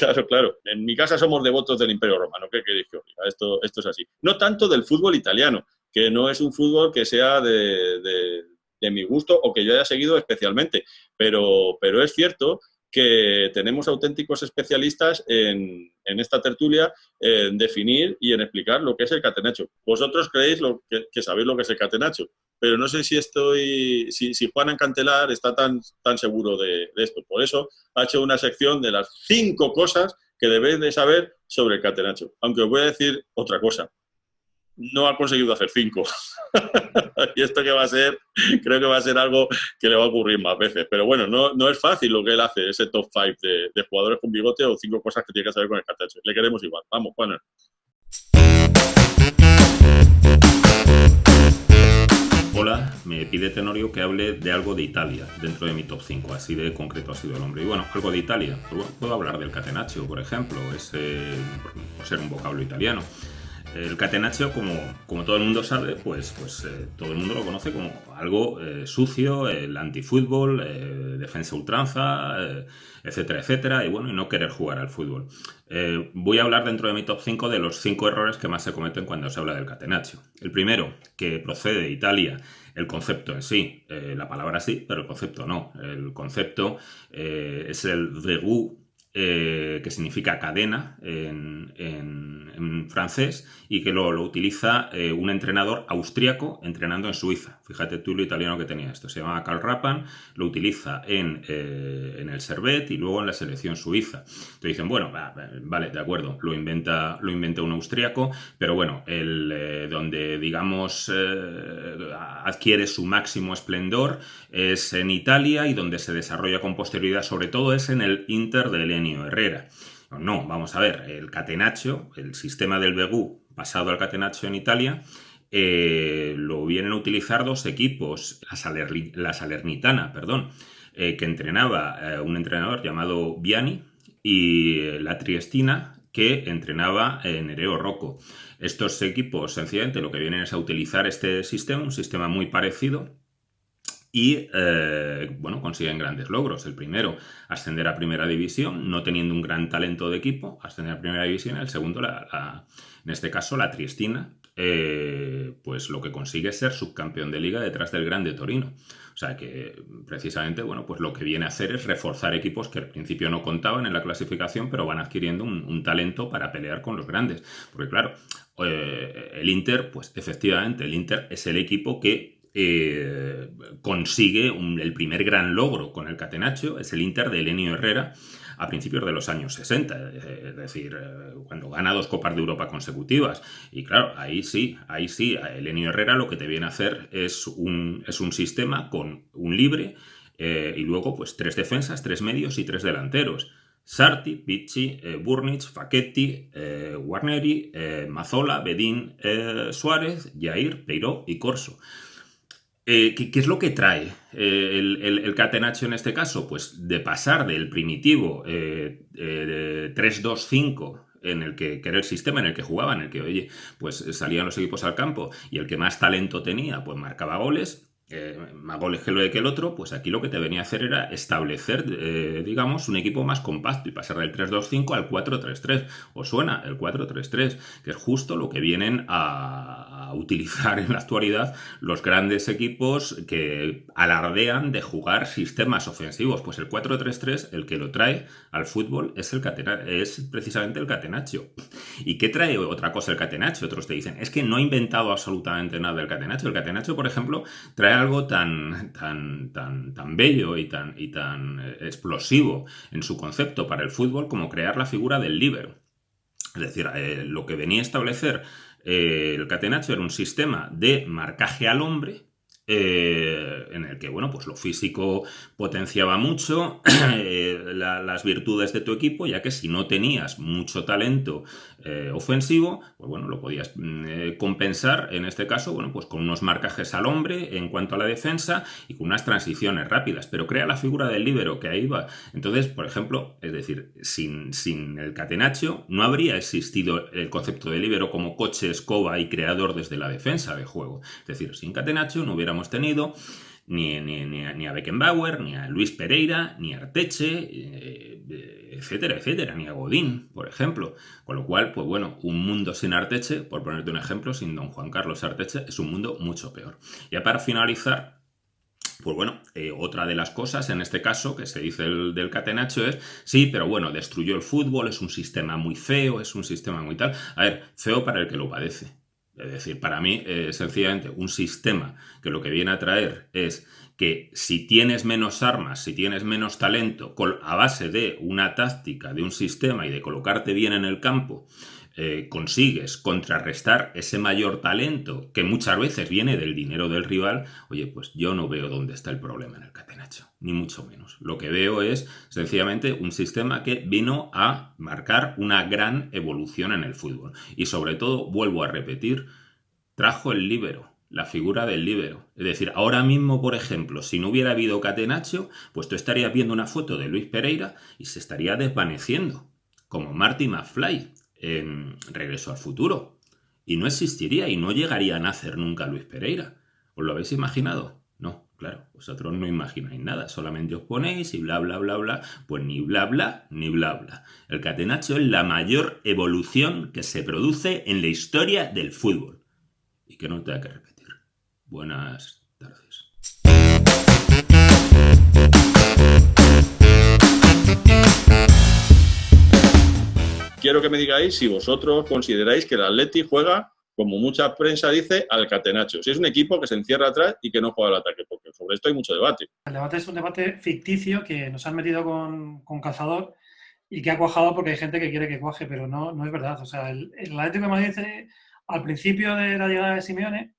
En mi casa somos devotos del Imperio Romano. ¿Qué queréis que os diga? Esto es así. No tanto del fútbol italiano, que no es un fútbol que sea de mi gusto o que yo haya seguido especialmente. Pero es cierto que tenemos auténticos especialistas en esta tertulia en definir y en explicar lo que es el catenaccio. Vosotros creéis que sabéis lo que es el catenaccio, pero no sé si Juan Ancantelar está tan seguro de esto. Por eso ha hecho una sección de las 5 cosas que debéis de saber sobre el catenaccio. Aunque os voy a decir otra cosa. No ha conseguido hacer 5. Y esto creo que va a ser algo que le va a ocurrir más veces. Pero bueno, no es fácil lo que él hace, ese top 5 de jugadores con bigote o 5 cosas que tiene que saber con el catenaccio. Le queremos igual. Vamos, Juan. Hola, me pide Tenorio que hable de algo de Italia dentro de mi top 5, así de concreto ha sido el hombre. Y bueno, algo de Italia, pues bueno, puedo hablar del catenaccio, por ejemplo, por ser un vocablo italiano. El catenaccio, como todo el mundo sabe, pues todo el mundo lo conoce como algo sucio, el antifútbol, defensa ultranza, etcétera, y bueno, y no querer jugar al fútbol. Voy a hablar dentro de mi top 5 de los 5 errores que más se cometen cuando se habla del catenaccio. El primero, que procede de Italia, el concepto en sí, la palabra sí, pero el concepto no. El concepto es el verrou, que significa cadena en francés, y que lo utiliza un entrenador austríaco entrenando en Suiza. Fíjate tú lo italiano que tenía esto. Se llama Karl Rappan, lo utiliza en el Servette y luego en la selección suiza. Entonces dicen, bueno, vale, de acuerdo, lo inventa un austríaco, pero bueno, donde digamos adquiere su máximo esplendor es en Italia, y donde se desarrolla con posterioridad sobre todo es en el Inter de Elenio Herrera. No, vamos a ver, el catenaccio, el sistema del verrou pasado al catenaccio en Italia, lo vienen a utilizar 2 equipos, la Salernitana, que entrenaba un entrenador llamado Viani, y la Triestina, que entrenaba Nereo Rocco. Estos equipos sencillamente lo que vienen es a utilizar este sistema, un sistema muy parecido, y bueno, consiguen grandes logros. El primero, ascender a primera división, no teniendo un gran talento de equipo, ascender a primera división. El segundo, en este caso, la Triestina, pues lo que consigue es ser subcampeón de liga detrás del Grande Torino. O sea que precisamente, bueno, pues lo que viene a hacer es reforzar equipos que al principio no contaban en la clasificación, pero van adquiriendo un talento para pelear con los grandes. Porque claro, el Inter, pues efectivamente, el Inter es el equipo que consigue el primer gran logro con el catenaccio, es el Inter de Elenio Herrera a principios de los años 60, es decir, cuando gana 2 Copas de Europa consecutivas. Y claro, ahí sí, Elenio Herrera lo que te viene a hacer es un sistema con un libre y luego pues 3 defensas, 3 medios y 3 delanteros. Sarti, Picci, Burnich, Facchetti, Guarneri, Mazzola, Bedin, Suárez, Jair, Peiró y Corso. ¿Qué es lo que trae el catenaccio en este caso? Pues de pasar del primitivo 3-2-5 en el que era el sistema en el que jugaban, en el que, oye, pues salían los equipos al campo y el que más talento tenía, pues marcaba goles, más goles que el otro, pues aquí lo que te venía a hacer era establecer, digamos, un equipo más compacto y pasar del 3-2-5 al 4-3-3. ¿Os suena? El 4-3-3, que es justo lo que vienen a utilizar en la actualidad los grandes equipos que alardean de jugar sistemas ofensivos. Pues el 4-3-3, el que lo trae al fútbol es precisamente el Catenaccio. ¿Y qué trae otra cosa el Catenaccio? Otros te dicen, es que no ha inventado absolutamente nada el Catenaccio. El Catenaccio, por ejemplo, trae algo tan bello y tan explosivo en su concepto para el fútbol como crear la figura del líbero. Es decir, lo que venía a establecer el Catenaccio era un sistema de marcaje al hombre, en el que, bueno, pues lo físico potenciaba mucho las virtudes de tu equipo, ya que si no tenías mucho talento ofensivo, pues bueno, lo podías compensar, en este caso, bueno, pues con unos marcajes al hombre en cuanto a la defensa y con unas transiciones rápidas, pero crea la figura del líbero, que ahí va. Entonces, por ejemplo, es decir, sin el Catenaccio no habría existido el concepto de líbero como coche, escoba y creador desde la defensa de juego. Es decir, sin Catenaccio no hubiéramos tenido ni a Beckenbauer, ni a Luis Pereira, ni a Arteche, etcétera, etcétera, ni a Godín, por ejemplo. Con lo cual, pues bueno, un mundo sin Arteche, por ponerte un ejemplo, sin don Juan Carlos Arteche, es un mundo mucho peor. Ya para finalizar, pues bueno, otra de las cosas en este caso que se dice del Catenaccio es, sí, pero bueno, destruyó el fútbol, es un sistema muy feo, es un sistema muy tal. A ver, feo para el que lo padece. Es decir, para mí, sencillamente, un sistema que lo que viene a traer es que si tienes menos armas, si tienes menos talento, a base de una táctica, de un sistema y de colocarte bien en el campo, consigues contrarrestar ese mayor talento que muchas veces viene del dinero del rival, oye, pues yo no veo dónde está el problema en el Catenaccio, ni mucho menos. Lo que veo es sencillamente un sistema que vino a marcar una gran evolución en el fútbol. Y sobre todo, vuelvo a repetir, trajo el líbero, la figura del líbero. Es decir, ahora mismo, por ejemplo, si no hubiera habido Catenaccio, pues tú estarías viendo una foto de Luis Pereira y se estaría desvaneciendo, como Marty McFly en Regreso al Futuro. Y no existiría y no llegaría a nacer nunca Luis Pereira. ¿Os lo habéis imaginado? No, claro, vosotros no imagináis nada, solamente os ponéis y bla, bla, bla, bla. Pues ni bla, bla, ni bla, bla. El Catenaccio es la mayor evolución que se produce en la historia del fútbol. Y que no tenga que repetir. Buenas tardes. Quiero que me digáis si vosotros consideráis que el Atleti juega, como mucha prensa dice, al Catenaccio. Si es un equipo que se encierra atrás y que no juega al ataque, porque sobre esto hay mucho debate. El debate es un debate ficticio que nos han metido con calzador y que ha cuajado porque hay gente que quiere que cuaje, pero no es verdad. O sea, el Atlético de Madrid, al principio de la llegada de Simeone,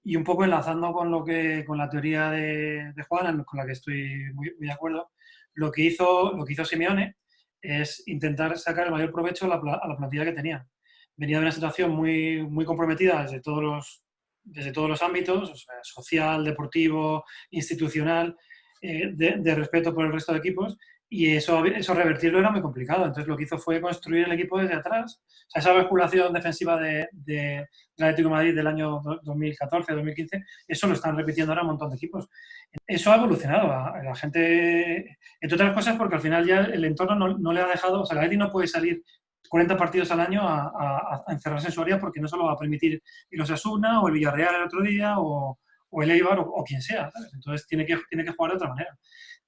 y un poco enlazando con la teoría de Juan, con la que estoy muy de acuerdo, lo que hizo Simeone es intentar sacar el mayor provecho a la plantilla que tenía. Venía de una situación muy comprometida desde todos los ámbitos, o sea, social, deportivo, institucional, de respeto por el resto de equipos, y eso revertirlo era muy complicado. Entonces lo que hizo fue construir el equipo desde atrás. O sea, esa basculación defensiva del Atlético de Madrid del año 2014-2015, eso lo están repitiendo ahora un montón de equipos. Eso ha evolucionado. La gente, entre otras cosas, porque al final ya el entorno no le ha dejado, o sea, el Atlético no puede salir 40 partidos al año a encerrarse en su área porque no se lo va a permitir el Osasuna o el Villarreal el otro día o el Eibar o quien sea, ¿sabes? Entonces tiene que jugar de otra manera.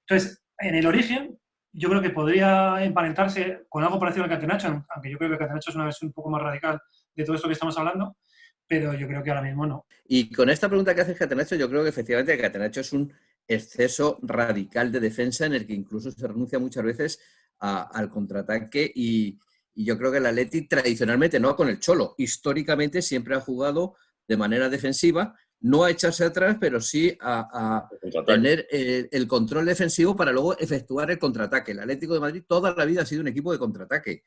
Entonces, en el origen, yo creo que podría emparentarse con algo parecido al Catenaccio, aunque yo creo que el Catenaccio es una versión un poco más radical de todo esto que estamos hablando, pero yo creo que ahora mismo no. Y con esta pregunta que hace el Catenaccio, yo creo que efectivamente el Catenaccio es un exceso radical de defensa en el que incluso se renuncia muchas veces al contraataque y yo creo que el Atleti tradicionalmente, no con el Cholo, históricamente siempre ha jugado de manera defensiva, no a echarse atrás, pero sí a tener el control defensivo para luego efectuar el contraataque. El Atlético de Madrid toda la vida ha sido un equipo de contraataque,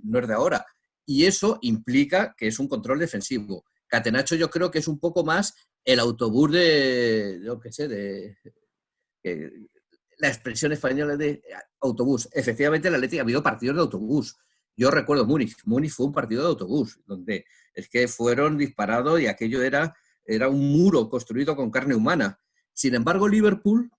no es de ahora. Y eso implica que es un control defensivo. Catenaccio yo creo que es un poco más el autobús la expresión española de autobús. Efectivamente, el Atlético ha habido partidos de autobús. Yo recuerdo Múnich. Múnich fue un partido de autobús, donde es que fueron disparados y aquello era un muro construido con carne humana. Sin embargo, Liverpool,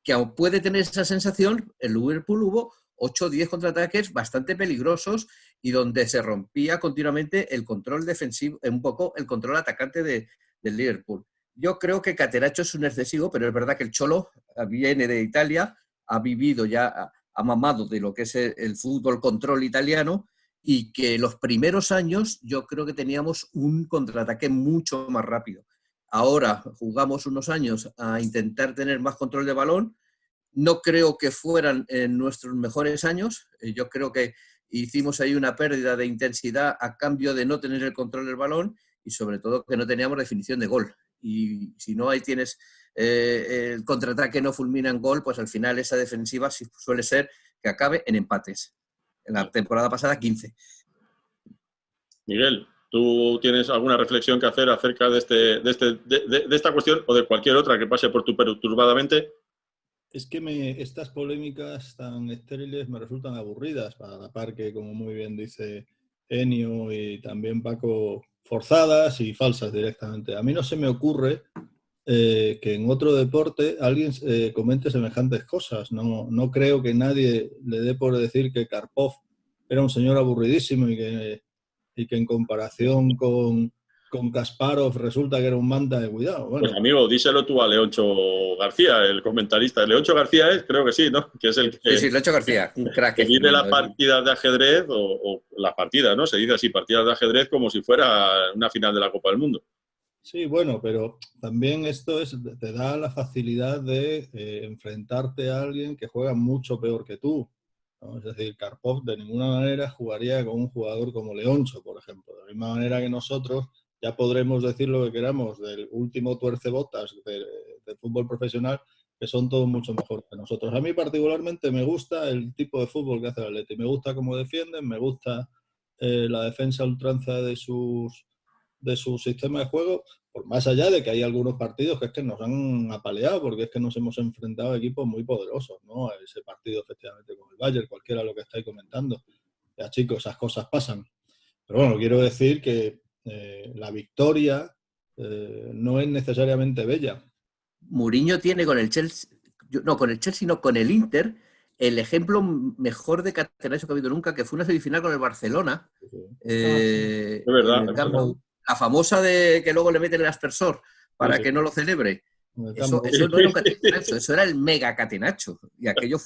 que aún puede tener esa sensación, en Liverpool hubo 8 o 10 contraataques bastante peligrosos y donde se rompía continuamente el control defensivo, un poco el control atacante del Liverpool. Yo creo que Catenaccio es un excesivo, pero es verdad que el Cholo viene de Italia, ha vivido ya, ha mamado de lo que es el fútbol control italiano y que los primeros años yo creo que teníamos un contraataque mucho más rápido. Ahora jugamos unos años a intentar tener más control de balón. No creo que fueran en nuestros mejores años. Yo creo que hicimos ahí una pérdida de intensidad a cambio de no tener el control del balón y sobre todo que no teníamos definición de gol. Y si no ahí tienes el contraataque no fulmina en gol, pues al final esa defensiva suele ser que acabe en empates. En la temporada pasada 15. Miguel, ¿tú tienes alguna reflexión que hacer acerca de esta cuestión o de cualquier otra que pase por tu perturbadamente? Es que estas polémicas tan estériles me resultan aburridas, para la par que, como muy bien dice Enio y también Paco, forzadas y falsas directamente. A mí no se me ocurre que en otro deporte alguien comente semejantes cosas. No creo que nadie le dé por decir que Karpov era un señor aburridísimo y que en comparación con Kasparov resulta que era un manta de cuidado. Bueno, pues amigo, díselo tú a Leoncho García, el comentarista. Leoncho García creo que sí, ¿no? Que es el que, sí, Leoncho García, un crack. que vive las partidas de ajedrez, o las partidas, ¿no? Se dice así, partidas de ajedrez como si fuera una final de la Copa del Mundo. Sí, bueno, pero también esto te da la facilidad de enfrentarte a alguien que juega mucho peor que tú, ¿no? Es decir, Karpov de ninguna manera jugaría con un jugador como Leoncho, por ejemplo. De la misma manera que nosotros ya podremos decir lo que queramos del último tuercebotas del fútbol profesional, que son todos mucho mejor que nosotros. A mí particularmente me gusta el tipo de fútbol que hace el Atleti. Me gusta cómo defienden, me gusta la defensa a ultranza de su sistema de juego, por más allá de que hay algunos partidos que es que nos han apaleado, porque es que nos hemos enfrentado a equipos muy poderosos, ¿no? Ese partido efectivamente con el Bayern, cualquiera de lo que estáis comentando. Ya chicos, esas cosas pasan. Pero bueno, quiero decir que la victoria no es necesariamente bella. Mourinho tiene con el Chelsea, no, con el Inter, el ejemplo mejor de Catenaccio que ha habido nunca, que fue una semifinal con el Barcelona. Es verdad. La famosa de que luego le meten el aspersor para que no lo celebre. Eso no era un Catenaccio, eso era el mega Catenaccio. Y aquello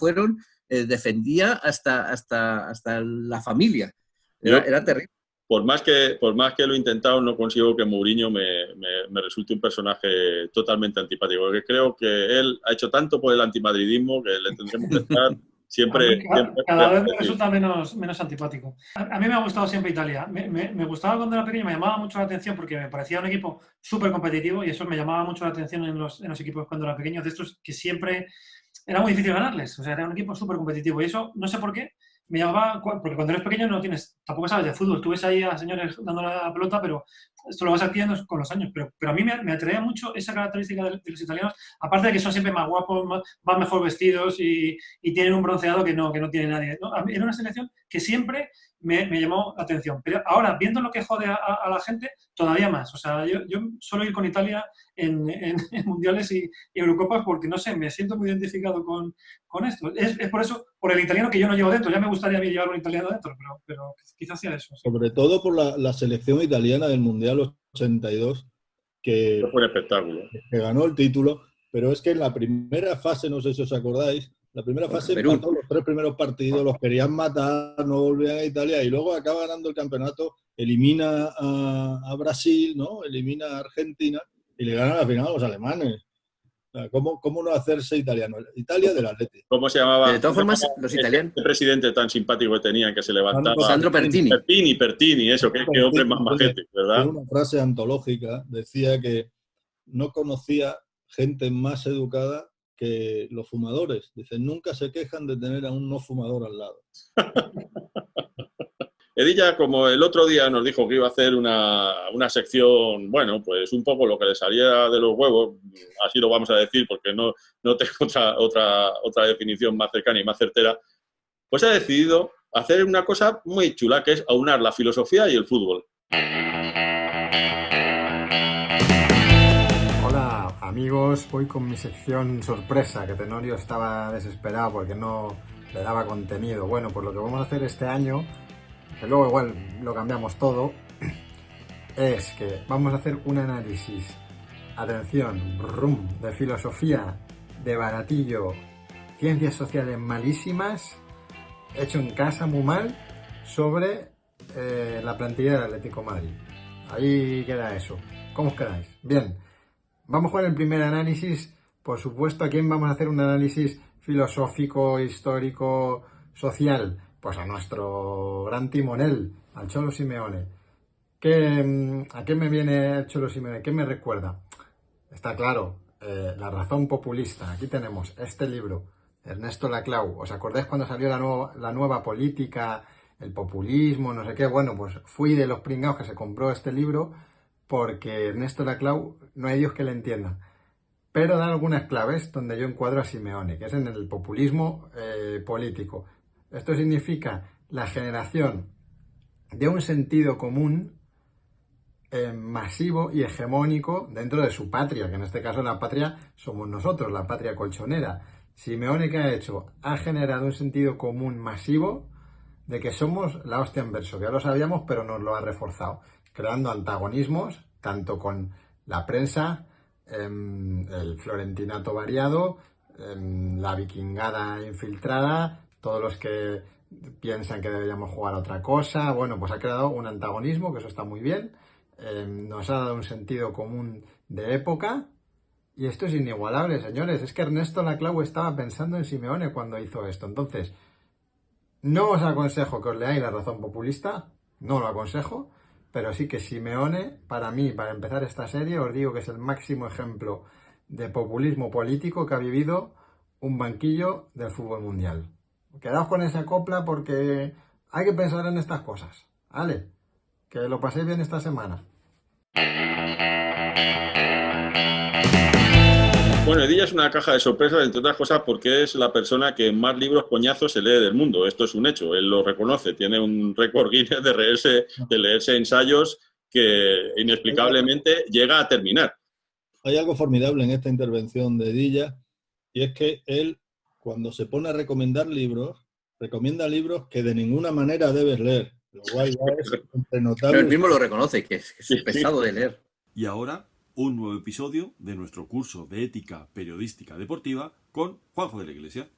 defendía hasta la familia. Era terrible. Por más que lo he intentado, no consigo que Mourinho me resulte un personaje totalmente antipático. Porque creo que él ha hecho tanto por el antimadridismo que le tendremos que estar siempre... Cada vez me resulta menos antipático. A mí me ha gustado siempre Italia. Me gustaba cuando era pequeño, me llamaba mucho la atención porque me parecía un equipo súper competitivo y eso me llamaba mucho la atención en los equipos cuando era pequeño, de estos que siempre era muy difícil ganarles. O sea, era un equipo súper competitivo y eso, no sé por qué, me llamaba, porque cuando eres pequeño tampoco sabes de fútbol. Tú ves ahí a señores dando la pelota, pero esto lo vas adquiriendo con los años. Pero a mí me atraía mucho esa característica de los italianos, aparte de que son siempre más guapos, más mejor vestidos y tienen un bronceado que no tiene nadie, ¿no? Era una selección que siempre me llamó la atención. Pero ahora, viendo lo que jode a la gente, todavía más. O sea, yo suelo ir con Italia en mundiales y Eurocopas porque, no sé, me siento muy identificado con esto. Es por eso, por el italiano que yo no llevo dentro. Ya me gustaría a mí llevar un italiano dentro, pero quizás sea eso. Sí. Sobre todo por la selección italiana del Mundial 82, que fue un espectáculo. Que ganó el título, pero es que en la primera fase, no sé si os acordáis, la primera fase empató los 3 primeros partidos, los querían matar, no volvían a Italia y luego acaba ganando el campeonato, elimina a Brasil, ¿no? Elimina a Argentina y le gana la final a los alemanes. O sea, ¿cómo no hacerse italiano? Italia del Atleti. ¿Cómo se llamaba? De todas formas, los italianos... Este presidente tan simpático que tenían, que se levantaba... Sandro Pertini. Pertini, eso, qué hombre más majete, ¿verdad? Una frase antológica, decía que no conocía gente más educada que los fumadores. Dicen, nunca se quejan de tener a un no fumador al lado. Edilla, como el otro día nos dijo que iba a hacer una sección, bueno, pues un poco lo que le salía de los huevos, así lo vamos a decir porque no tengo otra definición más cercana y más certera, pues ha decidido hacer una cosa muy chula, que es aunar la filosofía y el fútbol. Hola amigos, voy con mi sección sorpresa, que Tenorio estaba desesperado porque no le daba contenido. Bueno, pues lo que vamos a hacer este año, que luego igual lo cambiamos todo, es que vamos a hacer un análisis, atención, de filosofía, de baratillo, ciencias sociales malísimas, hecho en casa muy mal, sobre la plantilla del Atlético de Madrid. Ahí queda eso. ¿Cómo os quedáis? Bien. Vamos con el primer análisis. Por supuesto, ¿a quién vamos a hacer un análisis filosófico, histórico, social? Pues a nuestro gran timonel, al Cholo Simeone. ¿A qué me viene el Cholo Simeone? ¿Qué me recuerda? Está claro, La razón populista. Aquí tenemos este libro, Ernesto Laclau. ¿Os acordáis cuando salió la nueva política, el populismo, no sé qué? Bueno, pues fui de los pringados que se compró este libro, porque Ernesto Laclau no hay Dios que le entienda. Pero da algunas claves donde yo encuadro a Simeone, que es en el populismo político. Esto significa la generación de un sentido común masivo y hegemónico dentro de su patria, que en este caso la patria somos nosotros, la patria colchonera. Simeone, ¿qué ha hecho? Ha generado un sentido común masivo de que somos la hostia en verso, que ya lo sabíamos, pero nos lo ha reforzado, creando antagonismos, tanto con la prensa, el florentinato variado, la vikingada infiltrada, todos los que piensan que deberíamos jugar a otra cosa. Bueno, pues ha creado un antagonismo, que eso está muy bien, nos ha dado un sentido común de época, y esto es inigualable, señores. Es que Ernesto Laclau estaba pensando en Simeone cuando hizo esto. Entonces, no os aconsejo que os leáis La razón populista, no lo aconsejo, pero sí que Simeone, para mí, para empezar esta serie, os digo que es el máximo ejemplo de populismo político que ha vivido un banquillo del fútbol mundial. Quedaos con esa copla porque hay que pensar en estas cosas, ¿vale? Que lo paséis bien esta semana. Bueno, Edilla es una caja de sorpresas, entre otras cosas, porque es la persona que más libros coñazos se lee del mundo. Esto es un hecho, él lo reconoce. Tiene un récord Guinness de leerse ensayos que inexplicablemente llega a terminar. Hay algo formidable en esta intervención de Edilla, y es que él, cuando se pone a recomendar libros, recomienda libros que de ninguna manera debes leer. Lo cual ya es notable. Pero él mismo lo reconoce, que es pesado de leer. Y ahora, un nuevo episodio de nuestro curso de ética periodística deportiva con Juanjo de la Iglesia.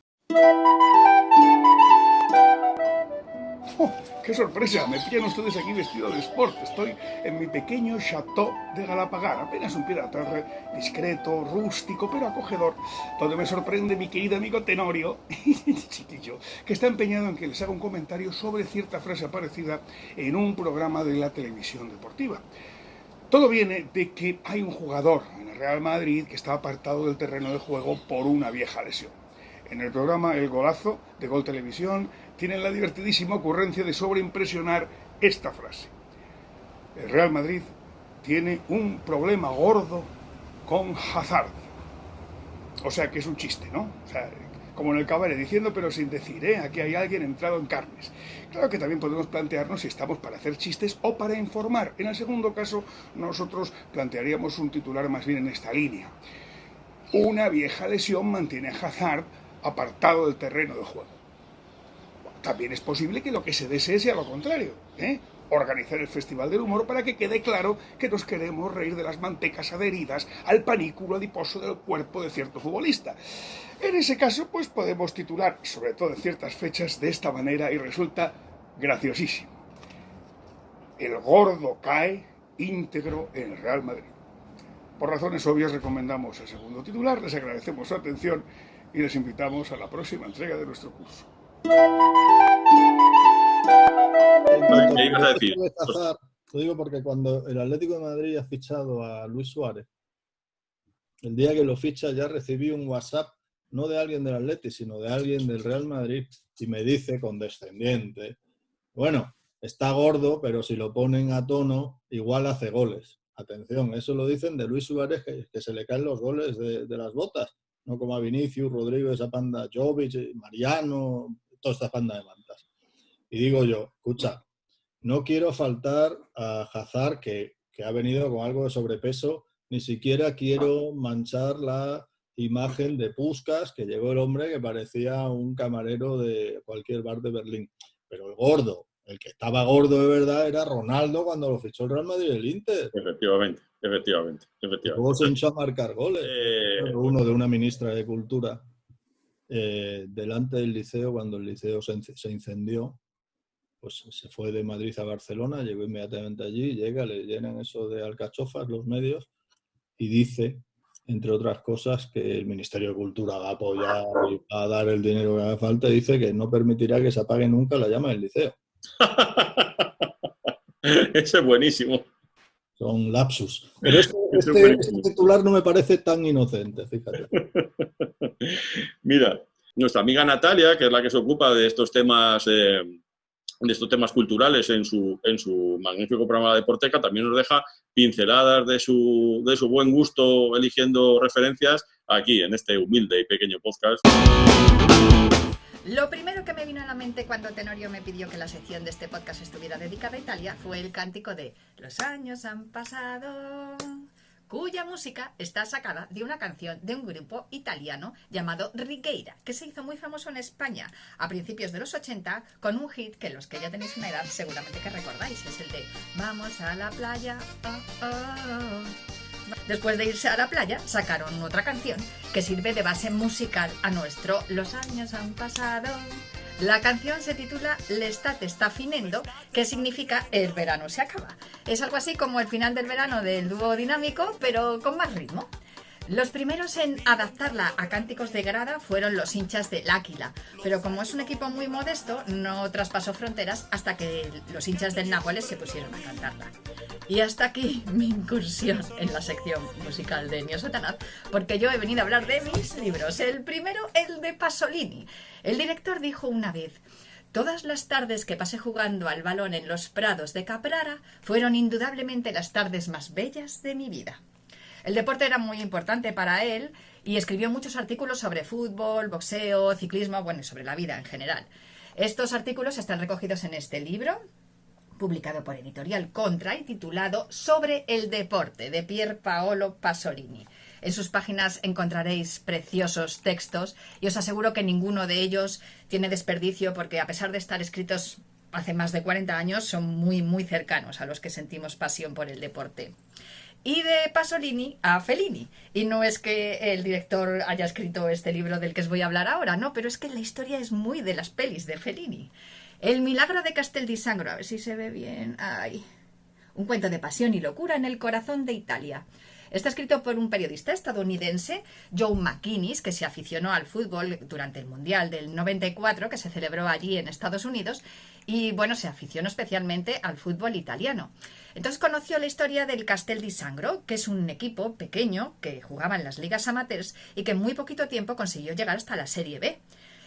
¡Oh, qué sorpresa! Me pillan ustedes aquí vestido de sport. Estoy en mi pequeño chateau de Galapagar, apenas un pie de la torre, discreto, rústico, pero acogedor, donde me sorprende mi querido amigo Tenorio, chiquillo, que está empeñado en que les haga un comentario sobre cierta frase aparecida en un programa de la televisión deportiva. Todo viene de que hay un jugador en el Real Madrid que está apartado del terreno de juego por una vieja lesión. En el programa El Golazo de Gol Televisión tienen la divertidísima ocurrencia de sobreimpresionar esta frase. El Real Madrid tiene un problema gordo con Hazard. O sea que es un chiste, ¿no? O sea, como en el cabaret, diciendo pero sin decir, aquí hay alguien entrado en carnes. Claro que también podemos plantearnos si estamos para hacer chistes o para informar. En el segundo caso, nosotros plantearíamos un titular más bien en esta línea. Una vieja lesión mantiene a Hazard apartado del terreno de juego. También es posible que lo que se desee sea lo contrario, organizar el Festival del Humor para que quede claro que nos queremos reír de las mantecas adheridas al panículo adiposo del cuerpo de cierto futbolista. En ese caso, pues podemos titular, sobre todo en ciertas fechas, de esta manera y resulta graciosísimo. El gordo cae íntegro en el Real Madrid. Por razones obvias recomendamos el segundo titular, les agradecemos su atención y les invitamos a la próxima entrega de nuestro curso. ¿Qué ibas a decir? Lo digo porque cuando el Atlético de Madrid ha fichado a Luis Suárez, el día que lo ficha ya recibí un WhatsApp, no de alguien del Atleti, sino de alguien del Real Madrid, y me dice, condescendiente, bueno, está gordo, pero si lo ponen a tono, igual hace goles. Atención, eso lo dicen de Luis Suárez, que se le caen los goles de las botas, no como a Vinicius, Rodrigo, esa panda, Jovic, Mariano, toda esta panda de mantas. Y digo yo, escucha, no quiero faltar a Hazard, que ha venido con algo de sobrepeso, ni siquiera quiero manchar la imagen de Puskás, que llegó el hombre que parecía un camarero de cualquier bar de Berlín. Pero el gordo, el que estaba gordo de verdad, era Ronaldo cuando lo fichó el Real Madrid y el Inter. Efectivamente. Luego se hinchó a marcar goles. Uno de una ministra de Cultura delante del liceo, cuando el liceo se incendió, pues se fue de Madrid a Barcelona, llegó inmediatamente allí, llega, le llenan eso de alcachofas los medios y dice, entre otras cosas, que el Ministerio de Cultura va a apoyar y va a dar el dinero que haga falta, y dice que no permitirá que se apague nunca la llama del liceo. Ese es buenísimo. Son lapsus. Pero este titular no me parece tan inocente, fíjate. Mira, nuestra amiga Natalia, que es la que se ocupa de estos temas culturales en su magnífico programa de Deporteca, también nos deja pinceladas de su buen gusto eligiendo referencias aquí, en este humilde y pequeño podcast. Lo primero que me vino a la mente cuando Tenorio me pidió que la sección de este podcast estuviera dedicada a Italia fue el cántico de Los años han pasado, cuya música está sacada de una canción de un grupo italiano llamado Righeira, que se hizo muy famoso en España a principios de los 80 con un hit que los que ya tenéis una edad seguramente que recordáis, es el de Vamos a la playa, oh, oh. Después de irse a la playa, sacaron otra canción que sirve de base musical a nuestro Los años han pasado. La canción se titula L'estate sta finendo, que significa el verano se acaba. Es algo así como el final del verano del dúo dinámico, pero con más ritmo. Los primeros en adaptarla a cánticos de grada fueron los hinchas del Águila, pero como es un equipo muy modesto, no traspasó fronteras hasta que los hinchas del Nápoles se pusieron a cantarla. Y hasta aquí mi incursión en la sección musical de Ennio Satanás, porque yo he venido a hablar de mis libros. El primero, el de Pasolini. El director dijo una vez: todas las tardes que pasé jugando al balón en los prados de Caprara fueron indudablemente las tardes más bellas de mi vida. El deporte era muy importante para él y escribió muchos artículos sobre fútbol, boxeo, ciclismo, bueno, y sobre la vida en general. Estos artículos están recogidos en este libro, publicado por Editorial Contra y titulado Sobre el deporte, de Pier Paolo Pasolini. En sus páginas encontraréis preciosos textos y os aseguro que ninguno de ellos tiene desperdicio porque, a pesar de estar escritos hace más de 40 años, son muy, muy cercanos a los que sentimos pasión por el deporte. Y de Pasolini a Fellini. Y no es que el director haya escrito este libro del que os voy a hablar ahora, no, pero es que la historia es muy de las pelis de Fellini. El milagro de Castel di Sangro, a ver si se ve bien. Ay. Un cuento de pasión y locura en el corazón de Italia. Está escrito por un periodista estadounidense, Joe McInnes, que se aficionó al fútbol durante el Mundial del 94, que se celebró allí en Estados Unidos, y bueno, se aficionó especialmente al fútbol italiano. Entonces conoció la historia del Castel di Sangro, que es un equipo pequeño que jugaba en las ligas amateurs y que en muy poquito tiempo consiguió llegar hasta la Serie B.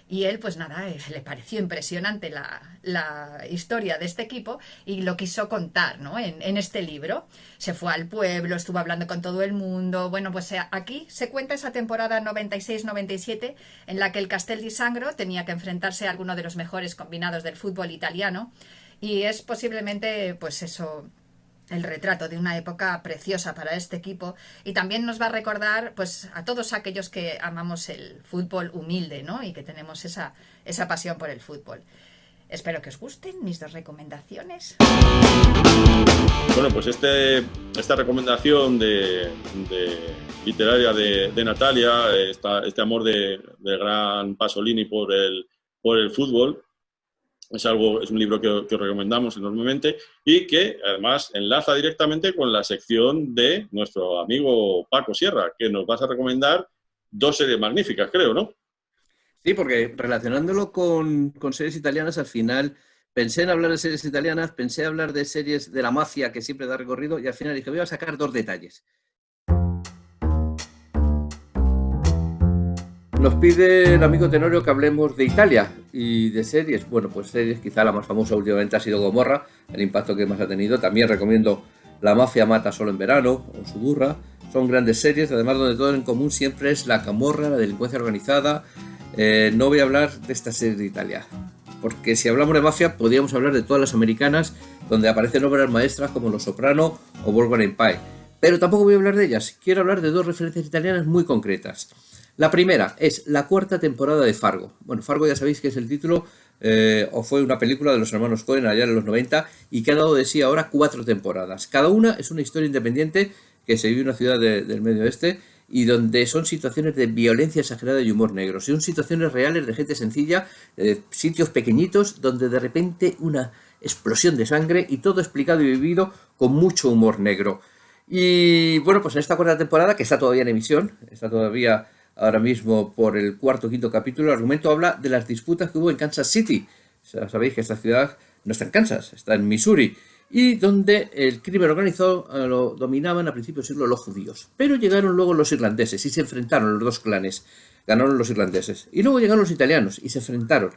Y él, pues nada, le pareció impresionante la historia de este equipo y lo quiso contar, ¿no? en este libro. Se fue al pueblo, estuvo hablando con todo el mundo. Bueno, pues aquí se cuenta esa temporada 96-97 en la que el Castel di Sangro tenía que enfrentarse a alguno de los mejores combinados del fútbol italiano y es posiblemente, pues eso, el retrato de una época preciosa para este equipo y también nos va a recordar pues a todos aquellos que amamos el fútbol humilde, ¿no? Y que tenemos esa pasión por el fútbol. Espero que os gusten mis dos recomendaciones. Bueno, pues esta recomendación literaria de Natalia, este amor de gran Pasolini por el fútbol, es un libro que os recomendamos enormemente y que además enlaza directamente con la sección de nuestro amigo Paco Sierra, que nos vas a recomendar 2 series magníficas, creo, ¿no? Sí, porque relacionándolo con series italianas, al final pensé en hablar de series italianas, pensé en hablar de series de la mafia que siempre da recorrido y al final dije, voy a sacar 2 detalles. Nos pide el amigo Tenorio que hablemos de Italia y de series. Bueno, pues series, quizá la más famosa últimamente ha sido Gomorra, el impacto que más ha tenido. También recomiendo La mafia mata solo en verano, o Suburra. Son grandes series, además donde todo en común siempre es la camorra, la delincuencia organizada. No voy a hablar de esta serie de Italia. porque si hablamos de mafia podríamos hablar de todas las americanas donde aparecen obras maestras como Los Soprano o Wolverine Pie. Pero tampoco voy a hablar de ellas, quiero hablar de dos referencias italianas muy concretas. La primera es la cuarta temporada de Fargo. Bueno, Fargo ya sabéis que es el título, o fue una película de los hermanos Coen allá en los 90 y que ha dado de sí ahora 4 temporadas. Cada una es una historia independiente que se vive en una ciudad del Medio Oeste y donde son situaciones de violencia exagerada y humor negro. Son situaciones reales de gente sencilla, sitios pequeñitos donde de repente una explosión de sangre y todo explicado y vivido con mucho humor negro. Y bueno, pues en esta cuarta temporada, que está todavía en emisión, está todavía ahora mismo por el 4º o 5º capítulo, el argumento habla de las disputas que hubo en Kansas City. O sea, sabéis que esta ciudad no está en Kansas, está en Missouri, y donde el crimen organizado lo dominaban a principios del siglo los judíos. Pero llegaron luego los irlandeses y se enfrentaron los dos clanes. Ganaron los irlandeses. Y luego llegaron los italianos y se enfrentaron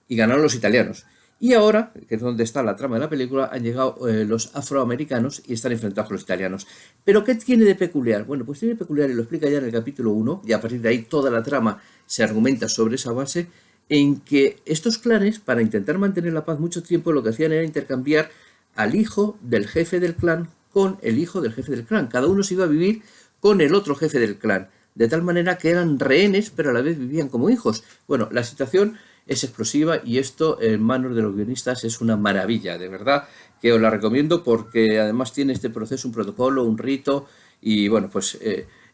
y ganaron los italianos. Y ahora, que es donde está la trama de la película, han llegado los afroamericanos y están enfrentados con los italianos. ¿Pero qué tiene de peculiar? Bueno, pues tiene de peculiar, y lo explica ya en el capítulo 1, y a partir de ahí toda la trama se argumenta sobre esa base, en que estos clanes, para intentar mantener la paz mucho tiempo, lo que hacían era intercambiar al hijo del jefe del clan con el hijo del jefe del clan. Cada uno se iba a vivir con el otro jefe del clan, de tal manera que eran rehenes, pero a la vez vivían como hijos. Bueno, la situación es explosiva y esto en manos de los guionistas es una maravilla, de verdad, que os la recomiendo porque además tiene este proceso, un protocolo, un rito y bueno, pues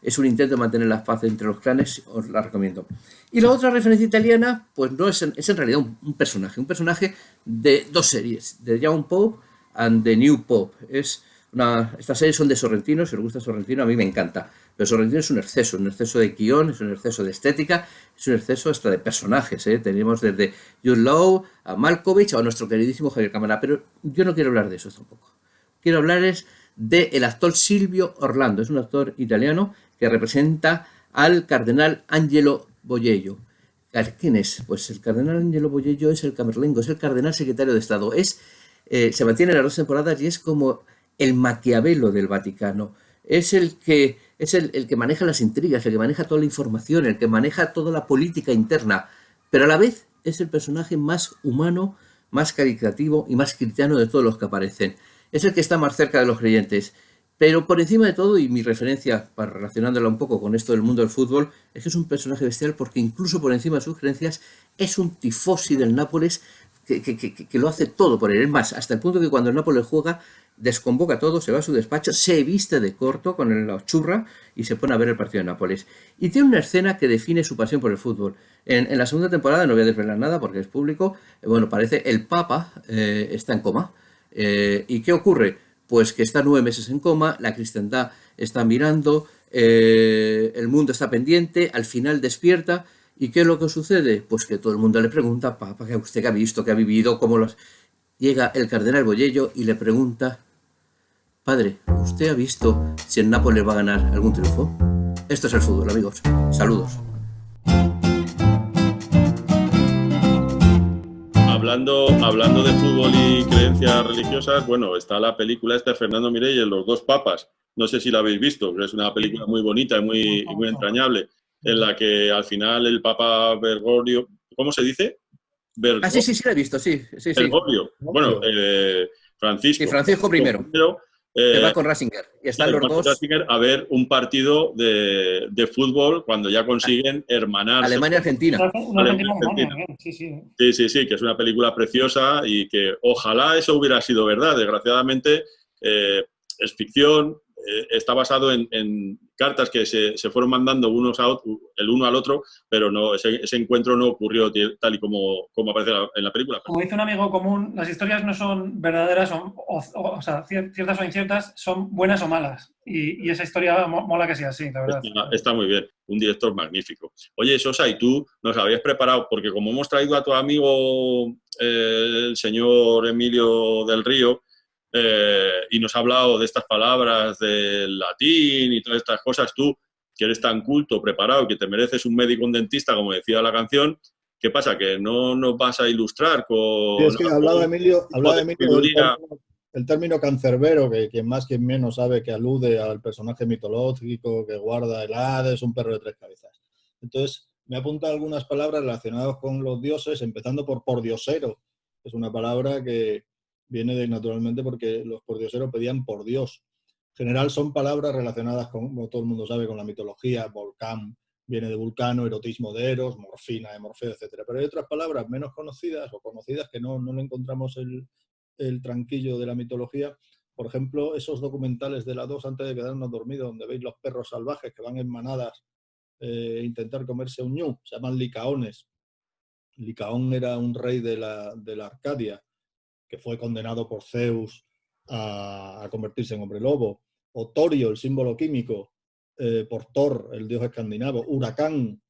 es un intento de mantener la paz entre los clanes, os la recomiendo. Y la otra referencia italiana, pues no es en realidad un personaje de 2 series, de Young Pope and the New Pope. Estas series son de Sorrentino, si os gusta Sorrentino, a mí me encanta. Pero Sorrentino es un exceso de guión, es un exceso de estética, es un exceso hasta de personajes. Tenemos desde Jude Law a Malkovich o a nuestro queridísimo Javier Cámara, pero yo no quiero hablar de eso tampoco. Quiero hablarles del actor Silvio Orlando, es un actor italiano que representa al cardenal Angelo Boiello. ¿Quién es? Pues el cardenal Angelo Boiello es el camerlengo, es el cardenal secretario de Estado, se mantiene en las 2 temporadas y es como el Maquiavelo del Vaticano. Es el que maneja las intrigas, el que maneja toda la información, el que maneja toda la política interna, pero a la vez es el personaje más humano, más caritativo y más cristiano de todos los que aparecen. Es el que está más cerca de los creyentes. Pero por encima de todo, y mi referencia, para relacionándola un poco con esto del mundo del fútbol, es que es un personaje bestial porque incluso por encima de sus creencias es un tifosi del Nápoles que lo hace todo por él. Es más, hasta el punto que cuando el Nápoles juega, desconvoca todo, se va a su despacho, se viste de corto con la churra y se pone a ver el partido de Nápoles. Y tiene una escena que define su pasión por el fútbol. En la segunda temporada, no voy a desvelar nada porque es público, parece el Papa está en coma. ¿Y qué ocurre? Pues que está 9 meses en coma, la cristiandad está mirando, el mundo está pendiente, al final despierta. ¿Y qué es lo que sucede? Pues que todo el mundo le pregunta, Papa, ¿qué usted qué ha visto, qué ha vivido, cómo los... Llega el cardenal Boiello y le pregunta, padre, ¿usted ha visto si el Nápoles va a ganar algún triunfo? Esto es el fútbol, amigos. Saludos. Hablando de fútbol y creencias religiosas, bueno, está la película esta de Fernando Mireia, Los dos papas. No sé si la habéis visto, pero es una película muy bonita y muy entrañable, en la que al final el Papa Bergoglio, ¿cómo se dice? Sí, la he visto, sí. Bergoglio. Bueno, Francisco. Sí, Francisco I. Que va con Ratzinger. Y están los dos. Ratzinger a ver un partido de fútbol cuando ya consiguen hermanarse. Alemania-Argentina. Sí, que es una película preciosa y que ojalá eso hubiera sido verdad. Desgraciadamente es ficción. Está basado en cartas que se fueron mandando el uno al otro, pero no, ese encuentro no ocurrió tal y como aparece en la película. Como dice un amigo común, las historias no son verdaderas, o sea, ciertas o inciertas, son buenas o malas. Y esa historia mola que sea así, la verdad. Está muy bien, un director magnífico. Oye, Sosa, y tú nos habías preparado, porque como hemos traído a tu amigo el señor Emilio del Río, y nos ha hablado de estas palabras del latín y todas estas cosas, tú, que eres tan culto, preparado, que te mereces un médico, un dentista, como decía la canción, ¿qué pasa? ¿Que no nos vas a ilustrar con...? Sí, es que hablaba Emilio el término cancerbero, que quien más, quien menos sabe que alude al personaje mitológico que guarda el Hades, un perro de 3 cabezas. Entonces, me he apuntado algunas palabras relacionadas con los dioses, empezando por pordiosero. Es una palabra que viene naturalmente porque los pordioseros pedían por Dios. En general son palabras relacionadas con, como todo el mundo sabe, con la mitología. Volcán viene de Vulcano, erotismo de Eros, morfina de Morfeo, etc. Pero hay otras palabras menos conocidas o conocidas que no le encontramos el tranquillo de la mitología. Por ejemplo, esos documentales de la 2 antes de quedarnos dormidos, donde veis los perros salvajes que van en manadas intentar comerse un ñu, se llaman licaones. Licaón era un rey de la Arcadia que fue condenado por Zeus a convertirse en hombre lobo. O torio, el símbolo químico, por Thor, el dios escandinavo. Huracán,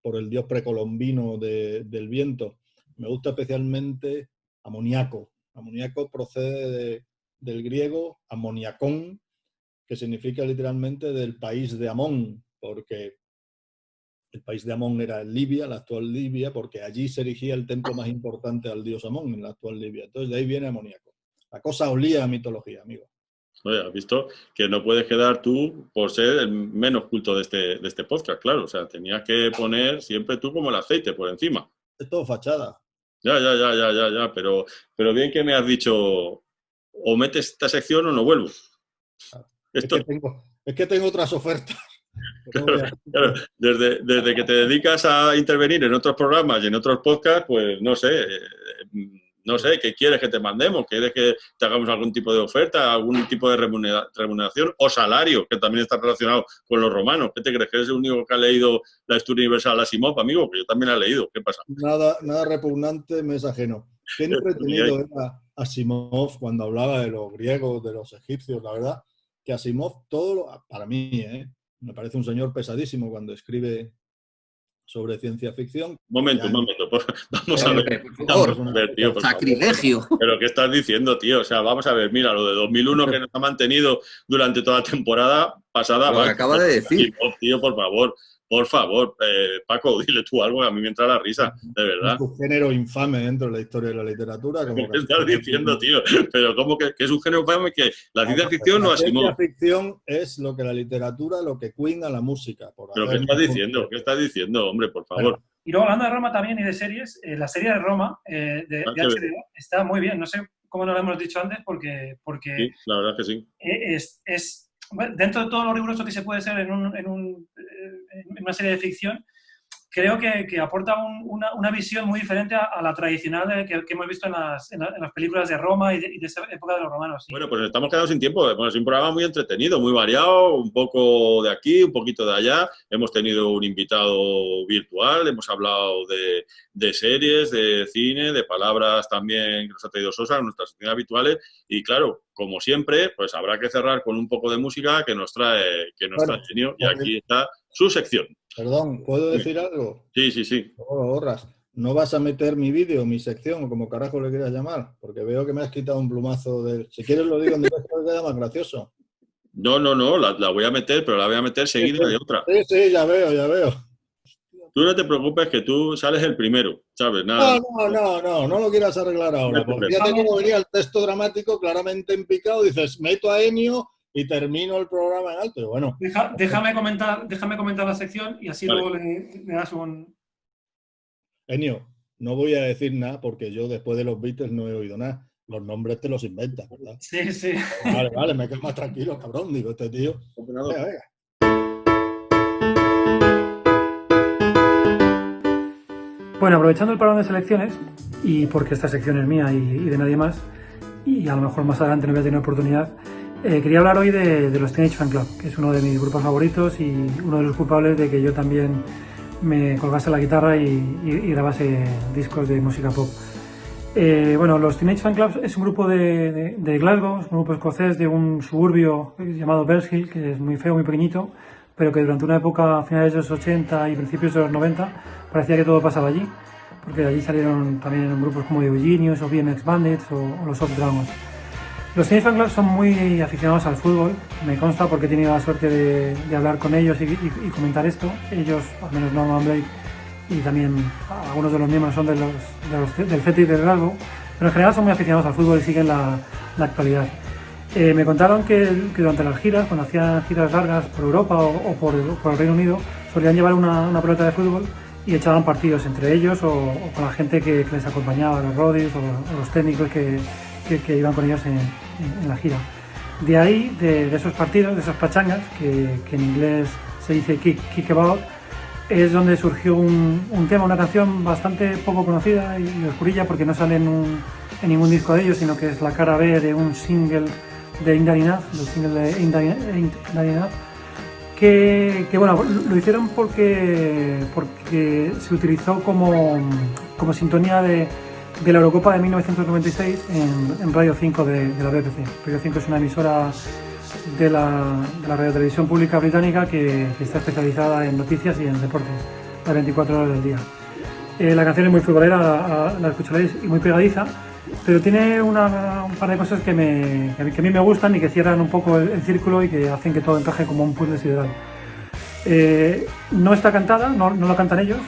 por el dios precolombino del viento. Me gusta especialmente amoníaco. Amoníaco procede del griego amoniacón, que significa literalmente del país de Amón, porque el país de Amón era Libia, la actual Libia, porque allí se erigía el templo más importante al dios Amón, en la actual Libia. Entonces de ahí viene amoníaco. La cosa olía a mitología, amigo. Oye, has visto que no puedes quedar tú por ser el menos culto de este podcast, claro. O sea, tenías que poner siempre tú como el aceite por encima. Es todo fachada. Ya. Pero bien que me has dicho, o metes esta sección o no vuelvo. Esto... Es que tengo otras ofertas. Claro. Desde que te dedicas a intervenir en otros programas y en otros podcasts, pues no sé, ¿qué quieres que te mandemos? ¿Quieres que te hagamos algún tipo de oferta, algún tipo de remuneración o salario, que también está relacionado con los romanos? ¿Qué te crees? ¿Que eres el único que ha leído la Historia Universal Asimov, amigo? Que yo también la he leído. ¿Qué pasa? Nada repugnante, me es ajeno. Qué entretenido era Asimov cuando hablaba de los griegos, de los egipcios. La verdad que Asimov, para mí, me parece un señor pesadísimo cuando escribe sobre ciencia ficción. Momento. Vamos a ver. Por favor, tío, sacrilegio. Favor. ¿Pero qué estás diciendo, tío? O sea, vamos a ver, mira, lo de 2001 que nos ha mantenido durante toda la temporada pasada. Lo que acaba de decir. Tío, por favor, Paco, dile tú algo, que a mí me entra la risa, de verdad. Es un género infame dentro de la historia de la literatura. Como ¿Qué estás diciendo, tío? Pero ¿cómo que es un género infame que la ciencia ficción o Asimov? La ciencia ficción es lo que la literatura, lo que Queen a la música. ¿Pero qué estás diciendo? ¿Qué estás diciendo, hombre, por favor? Bueno, y luego, hablando de Roma también y de series, la serie de Roma de HBO está muy bien. No sé cómo no lo hemos dicho antes porque sí, la verdad es que sí. Es dentro de todo lo riguroso que se puede ser en una serie de ficción, creo que aporta una visión muy diferente a la tradicional que hemos visto en las películas de Roma y de esa época de los romanos. ¿Sí? Bueno, pues estamos quedando sin tiempo. Bueno, es un programa muy entretenido, muy variado, un poco de aquí, un poquito de allá. Hemos tenido un invitado virtual, hemos hablado de series, de cine, de palabras también que nos ha traído Sosa, nuestras secciones habituales. Y claro, como siempre, pues habrá que cerrar con un poco de música que nos trae Genio. Y aquí está su sección. Perdón, ¿puedo decir algo? Sí. Borras. No vas a meter mi vídeo, mi sección, o como carajo le quieras llamar, porque veo que me has quitado un plumazo de... Si quieres lo digo en directo, que queda más gracioso. No, la voy a meter, pero la voy a meter seguida de otra. Sí, ya veo. Tú no te preocupes que tú sales el primero, ¿sabes? Nada. No lo quieras arreglar ahora, porque fíjate cómo venía el texto dramático claramente en picado, dices, meto a Ennio y termino el programa en alto. Bueno, déjame comentar la sección y así luego le das un... Ennio, no voy a decir nada porque yo después de los Beatles no he oído nada. Los nombres te los inventas, ¿verdad? Sí. Vale, me quedo más tranquilo, cabrón, digo, este tío. Venga. Bueno, aprovechando el parón de selecciones, y porque esta sección es mía y de nadie más, y a lo mejor más adelante no voy a tener oportunidad, quería hablar hoy de los Teenage Fanclub, que es uno de mis grupos favoritos y uno de los culpables de que yo también me colgase la guitarra y grabase discos de música pop. Bueno, los Teenage Fanclub es un grupo de Glasgow, es un grupo escocés de un suburbio llamado Bellshill, que es muy feo, muy pequeñito, pero que durante una época, a finales de los 80 y principios de los 90, parecía que todo pasaba allí, porque de allí salieron también grupos como The Eugenius o BMX Bandits o los Soft Dragons. Los Teenage Fanclub son muy aficionados al fútbol, me consta porque he tenido la suerte de hablar con ellos y comentar esto. Ellos, al menos Norman Blake, y también algunos de los miembros son del Celtic de Glasgow, pero en general son muy aficionados al fútbol y siguen la actualidad. Me contaron que durante las giras, cuando hacían giras largas por Europa o por el Reino Unido, solían llevar una pelota de fútbol y echaban partidos entre ellos o con la gente que les acompañaba, los roadies o los técnicos que iban con ellos en la gira. De ahí, de esos partidos, de esas pachangas, que en inglés se dice kick about, es donde surgió un tema, una canción bastante poco conocida y oscurilla, porque no sale en ningún disco de ellos, sino que es la cara B de un single de Ain't That Enough, del single de Ain't That Enough, que bueno, lo hicieron porque se utilizó como sintonía de la Eurocopa de 1996 en Radio 5 de la BBC. Radio 5 es una emisora de la radiotelevisión pública británica que está especializada en noticias y en deportes, las 24 horas del día. La canción es muy futbolera, la escucharéis, y muy pegadiza, pero tiene un par de cosas que a mí me gustan y que cierran un poco el círculo y que hacen que todo encaje como un puzzle sideral. No está cantada, no lo cantan ellos,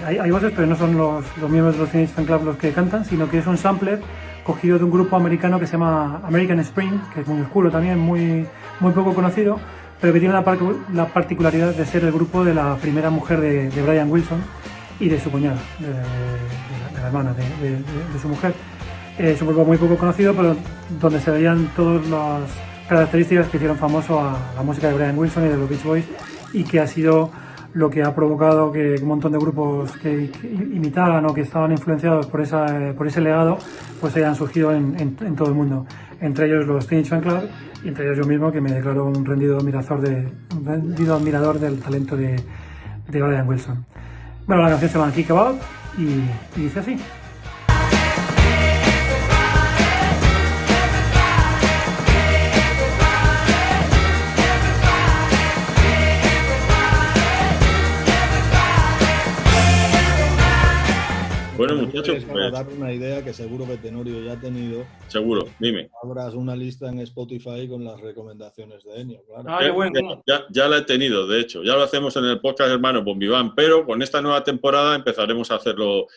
hay voces, pero no son los miembros de los Teenage Fanclub los que cantan, sino que es un sampler cogido de un grupo americano que se llama American Spring, que es muy oscuro también, muy poco conocido, pero que tiene la particularidad de ser el grupo de la primera mujer de Brian Wilson y de su cuñada, de la hermana de su mujer. Es un grupo muy poco conocido, pero donde se veían todas las características que hicieron famoso a la música de Brian Wilson y de los Beach Boys, y que ha sido lo que ha provocado que un montón de grupos que imitaban o que estaban influenciados por ese legado, pues hayan surgido en todo el mundo. Entre ellos los Teenage Fanclub y entre ellos yo mismo, que me declaro un rendido admirador del talento de Brian Wilson. Bueno, la canción se llama Kick About y dice así. Bueno, muchachos, para dar una idea que seguro que Tenorio ya ha tenido. Seguro, dime. Abras una lista en Spotify con las recomendaciones de Ennio, claro. Ah, qué bueno. Ya la he tenido, de hecho. Ya lo hacemos en el podcast Hermano Bombiván, pero con esta nueva temporada empezaremos a hacerlo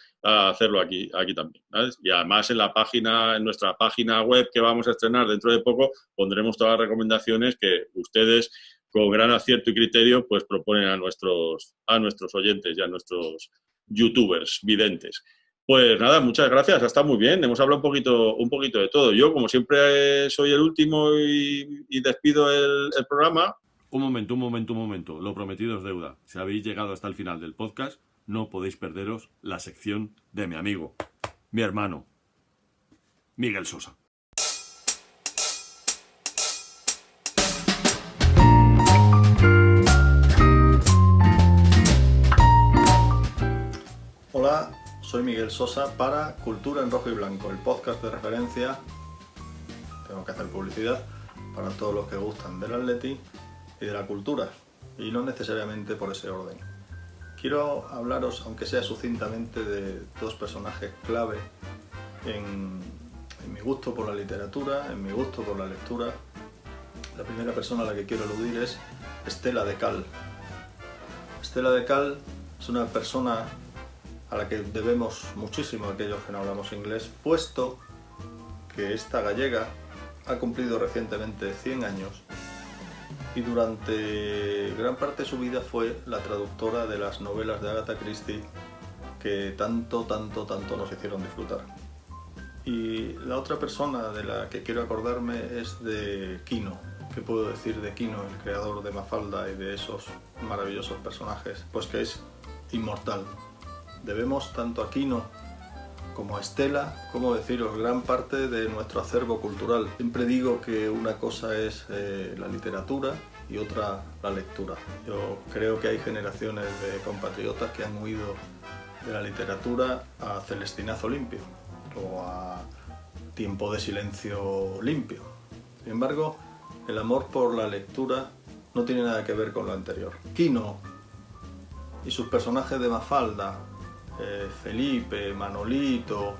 aquí también, ¿sabes? Y además en nuestra página web que vamos a estrenar dentro de poco, pondremos todas las recomendaciones que ustedes, con gran acierto y criterio, pues proponen a nuestros oyentes y a nuestros youtubers videntes. Pues nada, muchas gracias, ha estado muy bien, hemos hablado un poquito de todo. Yo, como siempre, soy el último y despido el programa. Un momento, lo prometido es deuda. Si habéis llegado hasta el final del podcast, no podéis perderos la sección de mi amigo, mi hermano, Miguel Sosa. Hola, soy Miguel Sosa para Cultura en Rojo y Blanco, el podcast de referencia, tengo que hacer publicidad, para todos los que gustan del Atleti y de la cultura, y no necesariamente por ese orden. Quiero hablaros, aunque sea sucintamente, de dos personajes clave en mi gusto por la literatura, en mi gusto por la lectura. La primera persona a la que quiero aludir es Stella de Cal. Stella de Cal es una persona a la que debemos muchísimo a aquellos que no hablamos inglés, puesto que esta gallega ha cumplido recientemente 100 años y durante gran parte de su vida fue la traductora de las novelas de Agatha Christie que tanto nos hicieron disfrutar. Y la otra persona de la que quiero acordarme es de Quino. ¿Qué puedo decir de Quino, el creador de Mafalda y de esos maravillosos personajes? Pues que es inmortal. Debemos tanto a Quino como a Stella, como deciros, gran parte de nuestro acervo cultural. Siempre digo que una cosa es la literatura y otra la lectura. Yo creo que hay generaciones de compatriotas que han huido de la literatura a Celestinazo limpio o a Tiempo de silencio limpio. Sin embargo, el amor por la lectura no tiene nada que ver con lo anterior. Quino y sus personajes de Mafalda, Felipe, Manolito,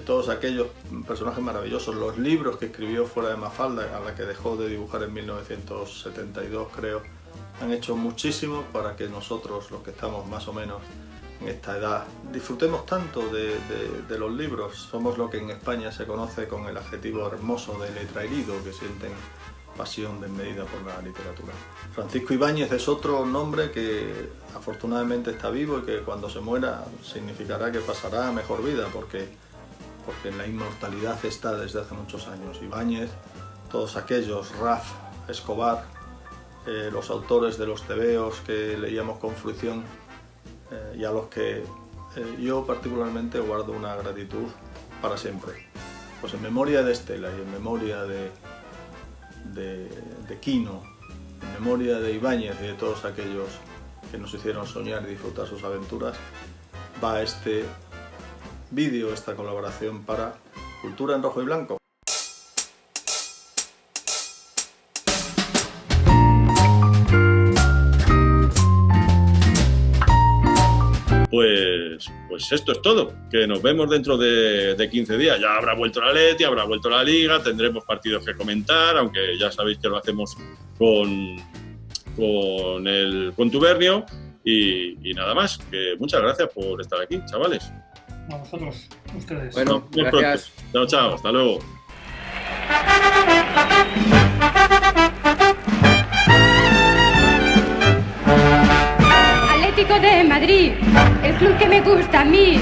todos aquellos personajes maravillosos, los libros que escribió fuera de Mafalda, a la que dejó de dibujar en 1972 creo, han hecho muchísimo para que nosotros, los que estamos más o menos en esta edad. Disfrutemos tanto de los libros. Somos lo que en España se conoce con el adjetivo hermoso de letraherido, que sienten pasión desmedida por la literatura. Francisco Ibáñez es otro nombre que afortunadamente está vivo y que cuando se muera significará que pasará a mejor vida, porque en la inmortalidad está desde hace muchos años. Ibáñez, todos aquellos, Raf, Escobar, los autores de los tebeos que leíamos con fruición y a los que yo particularmente guardo una gratitud para siempre. Pues en memoria de Estela y en memoria de Quino, en memoria de Ibáñez y de todos aquellos que nos hicieron soñar y disfrutar sus aventuras, va este vídeo, esta colaboración para Cultura en Rojo y Blanco. Pues esto es todo, que nos vemos dentro de 15 días. Ya habrá vuelto la Leti, habrá vuelto la Liga, tendremos partidos que comentar, aunque ya sabéis que lo hacemos con Contubernio y nada más. Que muchas gracias por estar aquí, chavales. A vosotros, ustedes. Bueno, gracias. Chao, chao, hasta luego. Atlético de Madrid, el club que me gusta a mí.